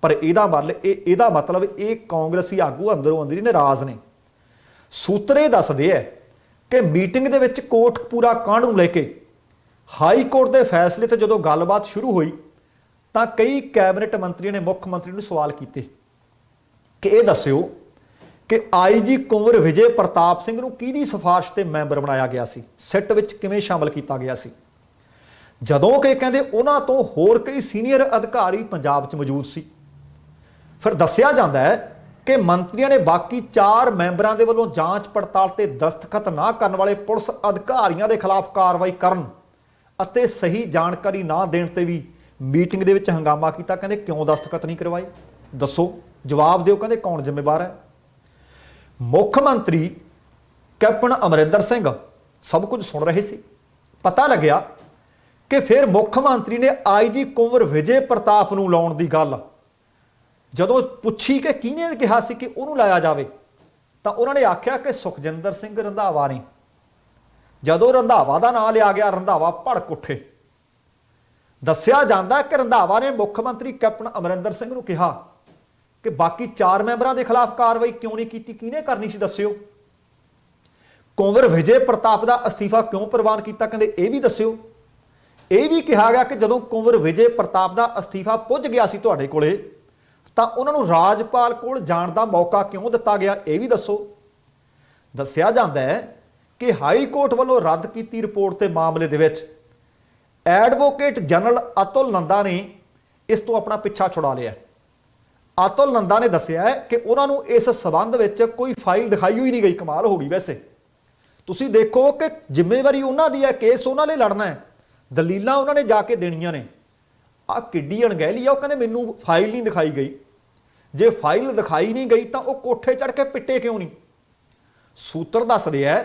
पर इहदा मतलब ये कांग्रेसी आगू अंदरों अंदरी नाराज ने। सूत्रे दसदे है कि मीटिंग दे विच कोटकपूरा कांड नूं लैके हाई कोर्ट के फैसले ते जदों गलबात शुरू हुई ਤਾਂ ਕਈ ਕੈਬਨਿਟ ਮੰਤਰੀਆਂ ਨੇ ਮੁੱਖ ਮੰਤਰੀ ਨੂੰ ਸਵਾਲ ਕੀਤੇ ਕਿ ਇਹ ਦੱਸਿਓ ਕਿ ਆਈਜੀ ਕੁੰਵਰ ਵਿਜੇ ਪ੍ਰਤਾਪ ਸਿੰਘ ਨੂੰ ਕਿਹਦੀ ਸਿਫਾਰਿਸ਼ ਤੇ ਮੈਂਬਰ ਬਣਾਇਆ ਗਿਆ ਸੀ, ਸਿੱਟ ਵਿੱਚ ਕਿਵੇਂ ਸ਼ਾਮਲ ਕੀਤਾ ਗਿਆ ਸੀ। ਜਦੋਂ ਕਿ ਕਹਿੰਦੇ ਉਹਨਾਂ ਤੋਂ ਹੋਰ ਕਈ ਸੀਨੀਅਰ ਅਧਿਕਾਰੀ ਪੰਜਾਬ 'ਚ ਮੌਜੂਦ ਸੀ। ਫਿਰ ਦੱਸਿਆ ਜਾਂਦਾ ਹੈ ਕਿ ਮੰਤਰੀਆਂ ਨੇ ਬਾਕੀ 4 ਮੈਂਬਰਾਂ ਦੇ ਵੱਲੋਂ ਜਾਂਚ ਪੜਤਾਲ ਤੇ ਦਸਤਖਤ ਨਾ ਕਰਨ ਵਾਲੇ ਪੁਲਿਸ ਅਧਿਕਾਰੀਆਂ ਦੇ ਖਿਲਾਫ ਕਾਰਵਾਈ ਕਰਨ ਅਤੇ ਸਹੀ ਜਾਣਕਾਰੀ ਨਾ ਦੇਣ ਤੇ ਵੀ ਮੀਟਿੰਗ ਦੇ ਵਿੱਚ ਹੰਗਾਮਾ ਕੀਤਾ। ਕਹਿੰਦੇ ਕਿਉਂ ਦਸਤਖਤ ਨਹੀਂ ਕਰਵਾਏ, ਦੱਸੋ, ਜਵਾਬ ਦਿਓ। ਕਹਿੰਦੇ ਕੌਣ ਜ਼ਿੰਮੇਵਾਰ ਹੈ। ਮੁੱਖ ਮੰਤਰੀ ਕੈਪਟਨ ਅਮਰਿੰਦਰ ਸਿੰਘ ਸਭ ਕੁਝ ਸੁਣ ਰਹੇ ਸੀ। ਪਤਾ ਲੱਗਿਆ ਕਿ ਫਿਰ ਮੁੱਖ ਮੰਤਰੀ ਨੇ ਆਈਜੀ ਕੁੰਵਰ ਵਿਜੇ ਪ੍ਰਤਾਪ ਨੂੰ ਲਾਉਣ ਦੀ ਗੱਲ ਜਦੋਂ ਪੁੱਛੀ ਕਿ ਕਿਹਨੇ ਕਿਹਾ ਸੀ ਕਿ ਉਹਨੂੰ ਲਾਇਆ ਜਾਵੇ, ਤਾਂ ਉਹਨਾਂ ਨੇ ਆਖਿਆ ਕਿ ਸੁਖਜਿੰਦਰ ਸਿੰਘ ਰੰਧਾਵਾ ਨੇ। ਜਦੋਂ ਰੰਧਾਵਾ ਦਾ ਨਾਂ ਲਿਆ ਗਿਆ, ਰੰਧਾਵਾ ਭੜਕ ਉੱਠੇ। ਦੱਸਿਆ ਜਾਂਦਾ ਕਿ ਰੰਧਾਵਾ ਨੇ ਮੁੱਖ ਮੰਤਰੀ ਕੈਪਟਨ ਅਮਰਿੰਦਰ ਸਿੰਘ ਨੂੰ ਕਿਹਾ ਕਿ ਬਾਕੀ 4 ਮੈਂਬਰਾਂ ਦੇ ਖਿਲਾਫ ਕਾਰਵਾਈ ਕਿਉਂ ਨਹੀਂ ਕੀਤੀ, ਕਿਹਨੇ ਕਰਨੀ ਸੀ ਦੱਸਿਓ। ਕੁੰਵਰ ਵਿਜੇ ਪ੍ਰਤਾਪ ਦਾ ਅਸਤੀਫਾ ਕਿਉਂ ਪ੍ਰਵਾਨ ਕੀਤਾ, ਕਹਿੰਦੇ ਇਹ ਵੀ ਦੱਸਿਓ। ਇਹ ਵੀ ਕਿਹਾ ਗਿਆ ਕਿ ਜਦੋਂ ਕੁੰਵਰ ਵਿਜੇ ਪ੍ਰਤਾਪ ਦਾ ਅਸਤੀਫਾ ਪੁੱਜ ਗਿਆ ਸੀ ਤੁਹਾਡੇ ਕੋਲੇ, ਤਾਂ ਉਹਨਾਂ ਨੂੰ ਰਾਜਪਾਲ ਕੋਲ ਜਾਣ ਦਾ ਮੌਕਾ ਕਿਉਂ ਦਿੱਤਾ ਗਿਆ, ਇਹ ਵੀ ਦੱਸੋ। ਦੱਸਿਆ ਜਾਂਦਾ ਹੈ ਕਿ ਹਾਈ ਕੋਰਟ ਵੱਲੋਂ ਰੱਦ ਕੀਤੀ ਰਿਪੋਰਟ ਦੇ ਮਾਮਲੇ ਦੇ ਵਿੱਚ ਐਡਵੋਕੇਟ ਜਨਰਲ ਅਤੁਲ ਨੰਦਾ ਨੇ ਇਸ ਤੋਂ ਆਪਣਾ ਪਿੱਛਾ ਛੁਡਾ ਲਿਆ। ਅਤੁਲ ਨੰਦਾ ਨੇ ਦੱਸਿਆ ਹੈ ਕਿ ਉਹਨਾਂ ਨੂੰ ਇਸ ਸਬੰਧ ਵਿੱਚ ਕੋਈ ਫਾਈਲ ਦਿਖਾਈ ਹੋਈ ਨਹੀਂ ਗਈ। ਕਮਾਲ ਹੋ ਗਈ। ਵੈਸੇ ਤੁਸੀਂ ਦੇਖੋ ਕਿ ਜ਼ਿੰਮੇਵਾਰੀ ਉਹਨਾਂ ਦੀ ਹੈ, ਕੇਸ ਉਹਨਾਂ ਨੇ ਲੜਨਾ ਹੈ, ਦਲੀਲਾਂ ਉਹਨਾਂ ਨੇ ਜਾ ਕੇ ਦੇਣੀਆਂ ਨੇ। ਆਹ ਕਿੱਡੀ ਅਣਗਹਿਲੀ ਆ। ਉਹ ਕਹਿੰਦੇ ਮੈਨੂੰ ਫਾਈਲ ਨਹੀਂ ਦਿਖਾਈ ਗਈ। ਜੇ ਫਾਈਲ ਦਿਖਾਈ ਨਹੀਂ ਗਈ ਤਾਂ ਉਹ ਕੋਠੇ ਚੜ੍ਹ ਕੇ ਪਿੱਟੇ ਕਿਉਂ ਨਹੀਂ। ਸੂਤਰ ਦੱਸਦੇ ਆ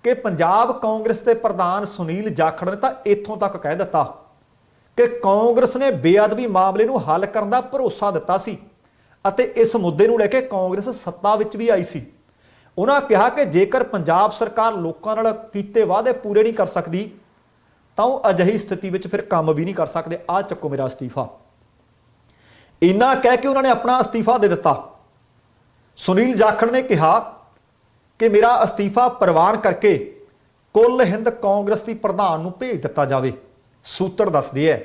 ਕਿ ਪੰਜਾਬ ਕਾਂਗਰਸ ਦੇ ਪ੍ਰਧਾਨ ਸੁਨੀਲ ਜਾਖੜ ਨੇ ਤਾਂ ਇੱਥੋਂ ਤੱਕ ਕਹਿ ਦਿੱਤਾ ਕਿ ਕਾਂਗਰਸ ਨੇ ਬੇਅਦਬੀ ਮਾਮਲੇ ਨੂੰ ਹੱਲ ਕਰਨ ਦਾ ਭਰੋਸਾ ਦਿੱਤਾ ਸੀ ਅਤੇ ਇਸ ਮੁੱਦੇ ਨੂੰ ਲੈ ਕੇ ਕਾਂਗਰਸ ਸੱਤਾ ਵਿੱਚ ਵੀ ਆਈ ਸੀ। ਉਹਨਾਂ ਕਿਹਾ ਕਿ ਜੇਕਰ ਪੰਜਾਬ ਸਰਕਾਰ ਲੋਕਾਂ ਨਾਲ ਕੀਤੇ ਵਾਅਦੇ ਪੂਰੇ ਨਹੀਂ ਕਰ ਸਕਦੀ ਤਾਂ ਉਹ ਅਜਿਹੀ ਸਥਿਤੀ ਵਿੱਚ ਫਿਰ ਕੰਮ ਵੀ ਨਹੀਂ ਕਰ ਸਕਦੇ। ਆਹ ਚੱਕੋ ਮੇਰਾ ਅਸਤੀਫਾ। ਇੰਨਾ ਕਹਿ ਕੇ ਉਹਨਾਂ ਨੇ ਆਪਣਾ ਅਸਤੀਫਾ ਦੇ ਦਿੱਤਾ। ਸੁਨੀਲ ਜਾਖੜ ਨੇ ਕਿਹਾ ਕਿ ਮੇਰਾ ਅਸਤੀਫਾ ਪ੍ਰਵਾਨ ਕਰਕੇ ਕੁੱਲ ਹਿੰਦ ਕਾਂਗਰਸ ਦੀ ਪ੍ਰਧਾਨ ਨੂੰ ਭੇਜ ਦਿੱਤਾ ਜਾਵੇ। ਸੂਤਰ ਦੱਸਦੇ ਹੈ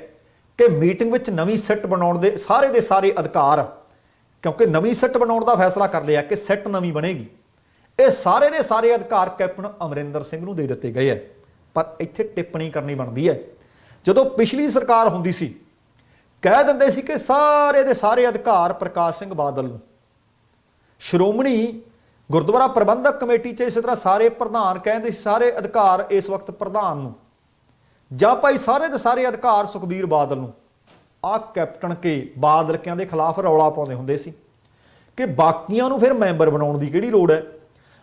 ਕਿ ਮੀਟਿੰਗ ਵਿੱਚ ਨਵੀਂ ਸਿੱਟ ਬਣਾਉਣ ਦੇ ਸਾਰੇ ਅਧਿਕਾਰ, ਕਿਉਂਕਿ ਨਵੀਂ ਸਿੱਟ ਬਣਾਉਣ ਦਾ ਫੈਸਲਾ ਕਰ ਲਿਆ ਕਿ ਸਿੱਟ ਨਵੀਂ ਬਣੇਗੀ, ਇਹ ਸਾਰੇ ਦੇ ਸਾਰੇ ਅਧਿਕਾਰ ਕੈਪਟਨ ਅਮਰਿੰਦਰ ਸਿੰਘ ਨੂੰ ਦੇ ਦਿੱਤੇ ਗਏ ਹੈ। ਪਰ ਇੱਥੇ ਟਿੱਪਣੀ ਕਰਨੀ ਬਣਦੀ ਹੈ। ਜਦੋਂ ਪਿਛਲੀ ਸਰਕਾਰ ਹੁੰਦੀ ਸੀ ਕਹਿ ਦਿੰਦੇ ਸੀ ਕਿ ਸਾਰੇ ਦੇ ਸਾਰੇ ਅਧਿਕਾਰ ਪ੍ਰਕਾਸ਼ ਸਿੰਘ ਬਾਦਲ ਨੂੰ। ਸ਼੍ਰੋਮਣੀ ਗੁਰਦੁਆਰਾ ਪ੍ਰਬੰਧਕ ਕਮੇਟੀ 'ਚ ਇਸੇ ਤਰ੍ਹਾਂ ਸਾਰੇ ਪ੍ਰਧਾਨ ਕਹਿੰਦੇ ਸੀ ਸਾਰੇ ਅਧਿਕਾਰ ਇਸ ਵਕਤ ਪ੍ਰਧਾਨ ਨੂੰ, ਜਾਂ ਭਾਈ ਸਾਰੇ ਦੇ ਸਾਰੇ ਅਧਿਕਾਰ ਸੁਖਬੀਰ ਬਾਦਲ ਨੂੰ। ਆਹ ਕੈਪਟਨ ਕੇ ਬਾਦਲਕਿਆਂ ਦੇ ਖਿਲਾਫ ਰੌਲਾ ਪਾਉਂਦੇ ਹੁੰਦੇ ਸੀ ਕਿ ਬਾਕੀਆਂ ਨੂੰ ਫਿਰ ਮੈਂਬਰ ਬਣਾਉਣ ਦੀ ਕਿਹੜੀ ਲੋੜ ਹੈ,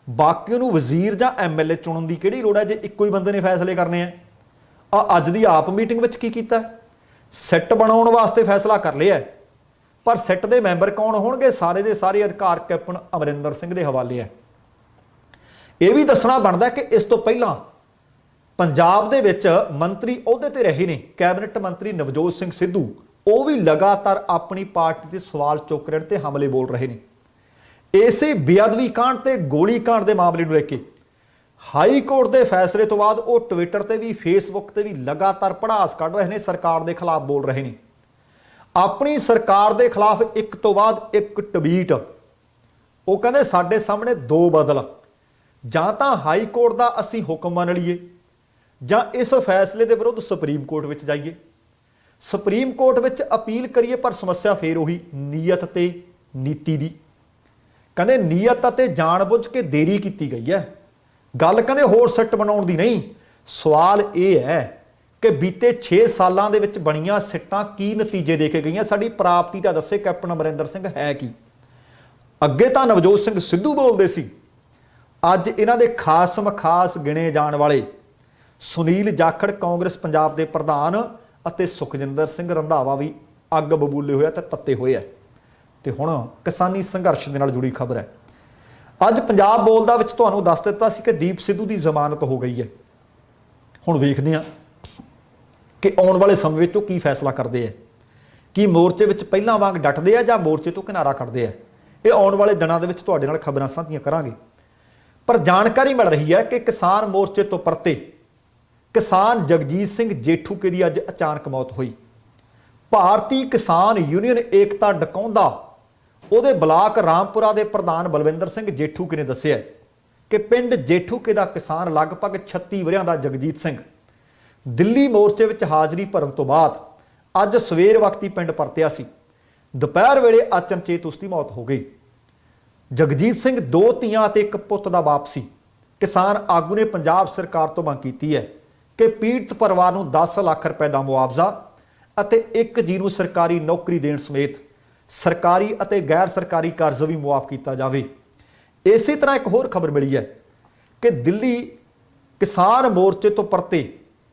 ਬਾਕੀਆਂ ਨੂੰ ਵਜ਼ੀਰ ਜਾਂ ਐਮਐਲਏ ਚੁਣਨ ਦੀ ਕਿਹੜੀ ਲੋੜ ਹੈ ਜੇ ਇੱਕੋ ਹੀ ਬੰਦੇ ਨੇ ਫੈਸਲੇ ਕਰਨੇ ਆ। ਅੱਜ ਦੀ ਆਪ ਮੀਟਿੰਗ ਵਿੱਚ ਕੀ ਕੀਤਾ, ਸਿੱਟ ਬਣਾਉਣ ਵਾਸਤੇ ਫੈਸਲਾ ਕਰ ਲਿਆ, ਪਰ ਸਿੱਟ ਦੇ ਮੈਂਬਰ ਕੌਣ ਹੋਣਗੇ, ਸਾਰੇ ਦੇ ਸਾਰੇ ਅਧਿਕਾਰ ਕੈਪਟਨ ਅਮਰਿੰਦਰ ਸਿੰਘ ਦੇ ਹਵਾਲੇ ਹੈ। ਇਹ ਵੀ ਦੱਸਣਾ ਬਣਦਾ ਕਿ ਇਸ ਤੋਂ ਪਹਿਲਾਂ ਪੰਜਾਬ ਦੇ ਵਿੱਚ ਮੰਤਰੀ ਅਹੁਦੇ ਤੇ ਰਹੇ ਨੇ ਕੈਬਨਿਟ ਮੰਤਰੀ ਨਵਜੋਤ ਸਿੰਘ ਸਿੱਧੂ, ਉਹ ਵੀ ਲਗਾਤਾਰ ਆਪਣੀ ਪਾਰਟੀ ਤੇ ਸਵਾਲ ਚੁੱਕ ਰਹੇ ਤੇ ਹਮਲੇ ਬੋਲ ਰਹੇ ਨੇ। ਇਸੇ ਬੇਅਦਬੀ ਕਾਂਡ ਤੇ ਗੋਲੀ ਕਾਂਡ ਦੇ ਮਾਮਲੇ ਨੂੰ ਲੈ ਕੇ ਹਾਈ ਕੋਰਟ ਦੇ ਫੈਸਲੇ ਤੋਂ ਬਾਅਦ ਉਹ ਟਵਿੱਟਰ ਤੇ ਵੀ ਫੇਸਬੁੱਕ ਤੇ ਵੀ ਲਗਾਤਾਰ ਭੜਾਸ ਕੱਢ ਰਹੇ ਨੇ, ਸਰਕਾਰ ਦੇ ਖਿਲਾਫ ਬੋਲ ਰਹੇ ਨੇ। ਆਪਣੀ ਸਰਕਾਰ ਦੇ ਖਿਲਾਫ ਇੱਕ ਤੋਂ ਬਾਅਦ ਇੱਕ ਟਵੀਟ। ਉਹ ਕਹਿੰਦੇ ਸਾਡੇ ਸਾਹਮਣੇ 2 ਬਦਲ, ਜਾਂ ਤਾਂ ਹਾਈ ਕੋਰਟ ਦਾ ਅਸੀਂ ਹੁਕਮ ਮੰਨ ਲਈਏ ਜਾਂ ਇਸ ਫੈਸਲੇ ਦੇ ਵਿਰੁੱਧ ਸੁਪਰੀਮ ਕੋਰਟ ਵਿੱਚ ਜਾਈਏ, ਸੁਪਰੀਮ ਕੋਰਟ ਵਿੱਚ ਅਪੀਲ ਕਰੀਏ। ਪਰ ਸਮੱਸਿਆ ਫੇਰ ਉਹੀ ਨੀਅਤ ਤੇ ਨੀਤੀ ਦੀ। ਕਹਿੰਦੇ ਨੀਅਤ ਅਤੇ ਜਾਣਬੁੱਝ ਕੇ ਦੇਰੀ ਕੀਤੀ ਗਈ ਹੈ। ਗੱਲ ਕਹਿੰਦੇ ਹੋਰ ਸਿੱਟ ਬਣਾਉਣ ਦੀ ਨਹੀਂ। ਸਵਾਲ ਇਹ ਹੈ ਕਿ ਬੀਤੇ 6 ਸਾਲਾਂ ਦੇ ਵਿੱਚ ਬਣੀਆਂ ਸਿੱਟਾਂ ਕੀ ਨਤੀਜੇ ਦੇ ਕੇ ਗਈਆਂ, ਸਾਡੀ ਪ੍ਰਾਪਤੀ ਤਾਂ ਦੱਸੇ ਕੈਪਟਨ ਅਮਰਿੰਦਰ ਸਿੰਘ ਹੈ ਕੀ। ਅੱਗੇ ਤਾਂ ਨਵਜੋਤ ਸਿੰਘ ਸਿੱਧੂ ਬੋਲਦੇ ਸੀ, ਅੱਜ ਇਹਨਾਂ ਦੇ ਖਾਸਮ ਖਾਸ ਗਿਣੇ ਜਾਣ ਵਾਲੇ ਸੁਨੀਲ ਜਾਖੜ ਕਾਂਗਰਸ ਪੰਜਾਬ ਦੇ ਪ੍ਰਧਾਨ ਅਤੇ ਸੁਖਜਿੰਦਰ ਸਿੰਘ ਰੰਧਾਵਾ ਵੀ ਅੱਗ ਬਬੂਲੇ ਹੋਇਆ ਤੇ ਤੱਤੇ ਹੋਏ ਆ। ਤੇ ਹੁਣ ਕਿਸਾਨੀ ਸੰਘਰਸ਼ ਦੇ ਨਾਲ ਜੁੜੀ ਖਬਰ ਹੈ। ਅੱਜ ਪੰਜਾਬ ਬੋਲਦਾ ਵਿੱਚ ਤੁਹਾਨੂੰ ਦੱਸ ਦਿੱਤਾ ਸੀ ਕਿ ਦੀਪ ਸਿੱਧੂ ਦੀ ਜ਼ਮਾਨਤ ਹੋ ਗਈ ਹੈ। ਹੁਣ ਵੇਖਦੇ ਹਾਂ ਕਿ ਆਉਣ ਵਾਲੇ ਸਮੇਂ ਵਿੱਚ ਉਹ ਕੀ ਫੈਸਲਾ ਕਰਦੇ ਆ। ਕੀ ਮੋਰਚੇ ਵਿੱਚ ਪਹਿਲਾਂ ਵਾਂਗ ਡਟਦੇ ਆ ਜਾਂ ਮੋਰਚੇ ਤੋਂ ਕਿਨਾਰਾ ਕੱਢਦੇ ਆ। ਇਹ ਆਉਣ ਵਾਲੇ ਦਿਨਾਂ ਦੇ ਵਿੱਚ ਤੁਹਾਡੇ ਨਾਲ ਖਬਰਾਂ ਸਾਂਝੀਆਂ ਕਰਾਂਗੇ। ਪਰ ਜਾਣਕਾਰੀ ਮਿਲ ਰਹੀ ਹੈ ਕਿ ਕਿਸਾਨ ਮੋਰਚੇ ਤੋਂ ਪਰਤੇ ਕਿਸਾਨ ਜਗਜੀਤ ਸਿੰਘ ਜੇਠੂਕੇ ਦੀ ਅੱਜ ਅਚਾਨਕ ਮੌਤ ਹੋਈ। ਭਾਰਤੀ ਕਿਸਾਨ ਯੂਨੀਅਨ ਏਕਤਾ ਡਕਾਉਂਦਾ ਉਹਦੇ ਬਲਾਕ ਰਾਮਪੁਰਾ ਦੇ ਪ੍ਰਧਾਨ ਬਲਵਿੰਦਰ ਸਿੰਘ ਜੇਠੂਕੇ ਨੇ ਦੱਸਿਆ ਕਿ ਪਿੰਡ ਜੇਠੂਕੇ ਦਾ ਕਿਸਾਨ ਲਗਭਗ 36 ਵਰਿਆਂ ਦਾ ਜਗਜੀਤ ਸਿੰਘ ਦਿੱਲੀ ਮੋਰਚੇ ਵਿੱਚ ਹਾਜ਼ਰੀ ਭਰਨ ਤੋਂ ਬਾਅਦ ਅੱਜ ਸਵੇਰ ਵਕਤੀ ਪਿੰਡ ਪਰਤਿਆ ਸੀ। ਦੁਪਹਿਰ ਵੇਲੇ ਅਚਨਚੇਤ ਉਸ ਦੀ ਮੌਤ ਹੋ ਗਈ। ਜਗਜੀਤ ਸਿੰਘ 2 ਧੀਆਂ ਅਤੇ 1 ਪੁੱਤ ਦਾ ਬਾਪ ਸੀ। ਕਿਸਾਨ ਆਗੂ ਨੇ ਪੰਜਾਬ ਸਰਕਾਰ ਤੋਂ ਮੰਗ ਕੀਤੀ ਹੈ ਕਿ ਪੀੜਤ ਪਰਿਵਾਰ ਨੂੰ 10 ਲੱਖ ਰੁਪਏ ਦਾ ਮੁਆਵਜ਼ਾ ਅਤੇ 1 ਜੀ ਨੂੰ ਸਰਕਾਰੀ ਨੌਕਰੀ ਦੇਣ ਸਮੇਤ ਸਰਕਾਰੀ ਅਤੇ ਗੈਰ ਸਰਕਾਰੀ ਕਰਜ਼ ਵੀ ਮੁਆਫ ਕੀਤਾ ਜਾਵੇ। ਇਸੇ ਤਰ੍ਹਾਂ ਇੱਕ ਹੋਰ ਖਬਰ ਮਿਲੀ ਹੈ ਕਿ ਦਿੱਲੀ ਕਿਸਾਨ ਮੋਰਚੇ ਤੋਂ ਪਰਤੇ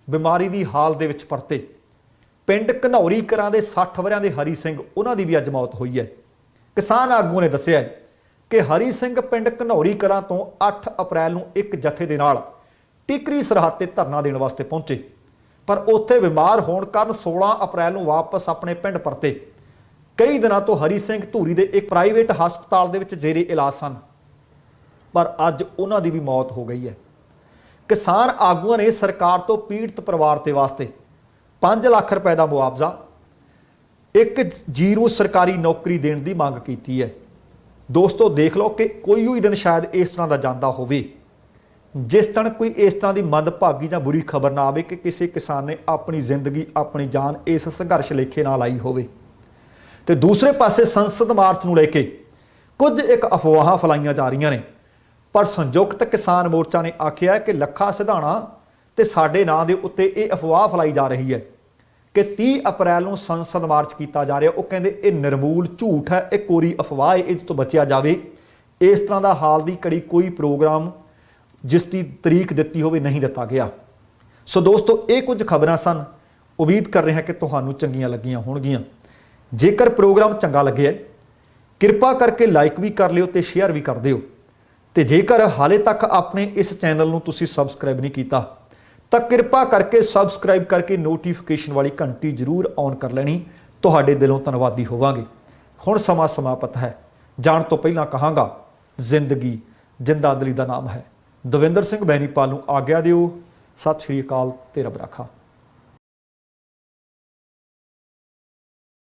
ਬਿਮਾਰੀ ਦੀ ਹਾਲ ਦੇ ਵਿੱਚ ਪਰਤੇ ਪਿੰਡ ਘਨੌਰੀ ਕਲਾਂ ਦੇ 60 ਵਰਿਆਂ ਦੇ ਹਰੀ ਸਿੰਘ, ਉਹਨਾਂ ਦੀ ਵੀ ਅੱਜ ਮੌਤ ਹੋਈ ਹੈ। ਕਿਸਾਨ ਆਗੂ ਨੇ ਦੱਸਿਆ ਕਿ ਹਰੀ ਸਿੰਘ ਪਿੰਡ ਘਨੌਰੀ ਕਲਾਂ ਤੋਂ 8 ਅਪ੍ਰੈਲ ਨੂੰ ਇੱਕ ਜਥੇ ਦੇ ਨਾਲ ਟਿਕਰੀ ਸਰਹੱਦ ਤੇ ਧਰਨਾ ਦੇਣ ਵਾਸਤੇ ਪਹੁੰਚੇ, ਪਰ ਉੱਥੇ ਬਿਮਾਰ ਹੋਣ ਕਾਰਨ 16 ਅਪ੍ਰੈਲ ਨੂੰ ਵਾਪਸ ਆਪਣੇ ਪਿੰਡ ਪਰਤੇ। ਕਈ ਦਿਨਾਂ ਤੋਂ ਹਰੀ ਸਿੰਘ ਧੂਰੀ ਦੇ ਇੱਕ ਪ੍ਰਾਈਵੇਟ ਹਸਪਤਾਲ ਦੇ ਵਿੱਚ ਜ਼ੇਰੇ ਇਲਾਜ ਸਨ, ਪਰ ਅੱਜ ਉਹਨਾਂ ਦੀ ਵੀ ਮੌਤ ਹੋ ਗਈ ਹੈ। ਕਿਸਾਨ ਆਗੂਆਂ ਨੇ ਸਰਕਾਰ ਤੋਂ ਪੀੜਤ ਪਰਿਵਾਰ ਦੇ ਵਾਸਤੇ 5 ਲੱਖ ਰੁਪਏ ਦਾ ਮੁਆਵਜ਼ਾ, 1 ਜੀ ਨੂੰ ਸਰਕਾਰੀ ਨੌਕਰੀ ਦੇਣ ਦੀ ਮੰਗ ਕੀਤੀ ਹੈ। ਦੋਸਤੋ ਦੇਖ ਲਓ ਕਿ ਕੋਈ ਵੀ ਦਿਨ ਸ਼ਾਇਦ ਇਸ ਤਰ੍ਹਾਂ ਦਾ ਜਾਂਦਾ ਹੋਵੇ ਜਿਸ ਦਿਨ ਕੋਈ ਇਸ ਤਰ੍ਹਾਂ ਦੀ ਮੰਦਭਾਗੀ ਜਾਂ ਬੁਰੀ ਖਬਰ ਨਾ ਆਵੇ ਕਿ ਕਿਸੇ ਕਿਸਾਨ ਨੇ ਆਪਣੀ ਜ਼ਿੰਦਗੀ, ਆਪਣੀ ਜਾਨ ਇਸ ਸੰਘਰਸ਼ ਲੇਖੇ ਨਾਲ ਲਾਈ ਹੋਵੇ। ਤੇ ਦੂਸਰੇ ਪਾਸੇ ਸੰਸਦ ਮਾਰਚ ਨੂੰ ਲੈ ਕੇ ਕੁਝ ਇੱਕ ਅਫਵਾਹਾਂ ਫੈਲਾਈਆਂ ਜਾ ਰਹੀਆਂ ਨੇ, ਪਰ ਸੰਯੁਕਤ ਕਿਸਾਨ ਮੋਰਚਾ ਨੇ ਆਖਿਆ ਕਿ ਲੱਖਾ ਸਿਧਾਣਾ ਤੇ ਸਾਡੇ ਨਾਂ ਦੇ ਉੱਤੇ ਇਹ ਅਫਵਾਹ ਫੈਲਾਈ ਜਾ ਰਹੀ ਹੈ ਕਿ 30 ਅਪ੍ਰੈਲ ਨੂੰ ਸੰਸਦ ਮਾਰਚ ਕੀਤਾ ਜਾ ਰਿਹਾ। ਉਹ ਕਹਿੰਦੇ ਇਹ ਨਿਰਮੂਲ ਝੂਠ ਹੈ, ਇਹ ਕੋਰੀ ਅਫਵਾਹ ਹੈ, ਇਹ ਤੋਂ ਬਚਿਆ ਜਾਵੇ। ਇਸ ਤਰ੍ਹਾਂ ਦਾ ਹਾਲ ਦੀ ਘੜੀ ਕੋਈ ਪ੍ਰੋਗਰਾਮ ਜਿਸ ਦੀ ਤਰੀਕ ਦਿੱਤੀ ਹੋਵੇ ਨਹੀਂ ਦਿੱਤਾ ਗਿਆ। ਸੋ ਦੋਸਤੋ ਇਹ ਕੁਝ ਖਬਰਾਂ ਸਨ। ਉਮੀਦ ਕਰ ਰਹੇ ਹਾਂ ਕਿ ਤੁਹਾਨੂੰ ਚੰਗੀਆਂ ਲੱਗੀਆਂ ਹੋਣਗੀਆਂ। ਜੇਕਰ ਪ੍ਰੋਗਰਾਮ ਚੰਗਾ ਲੱਗਿਆ ਕਿਰਪਾ ਕਰਕੇ ਲਾਈਕ ਵੀ ਕਰ ਲਿਓ ਤੇ ਸ਼ੇਅਰ ਵੀ ਕਰ ਦਿਓ। ਤੇ ਜੇਕਰ ਹਾਲੇ ਤੱਕ ਆਪਣੇ ਇਸ ਚੈਨਲ ਨੂੰ ਤੁਸੀਂ ਸਬਸਕ੍ਰਾਈਬ ਨਹੀਂ ਕੀਤਾ ਤਾਂ ਕਿਰਪਾ ਕਰਕੇ ਸਬਸਕ੍ਰਾਈਬ ਕਰਕੇ ਨੋਟੀਫਿਕੇਸ਼ਨ ਵਾਲੀ ਘੰਟੀ ਜ਼ਰੂਰ ਔਨ ਕਰ ਲੈਣੀ। ਤੁਹਾਡੇ ਦਿਲੋਂ ਧੰਨਵਾਦੀ ਹੋਵਾਂਗੇ। ਹੁਣ ਸਮਾਂ ਸਮਾਪਤ ਹੈ। ਜਾਣ ਤੋਂ ਪਹਿਲਾਂ ਕਹਾਂਗਾ, ਜ਼ਿੰਦਗੀ ਜਿੰਦਾ ਦਿਲੀ ਦਾ ਨਾਮ ਹੈ। ਦਵਿੰਦਰ ਸਿੰਘ ਬੈਨੀਪਾਲ ਨੂੰ ਆਗਿਆ ਦਿਓ। ਸਤਿ ਸ਼੍ਰੀ ਅਕਾਲ ਤੇ ਰੱਬ ਰਾਖਾ।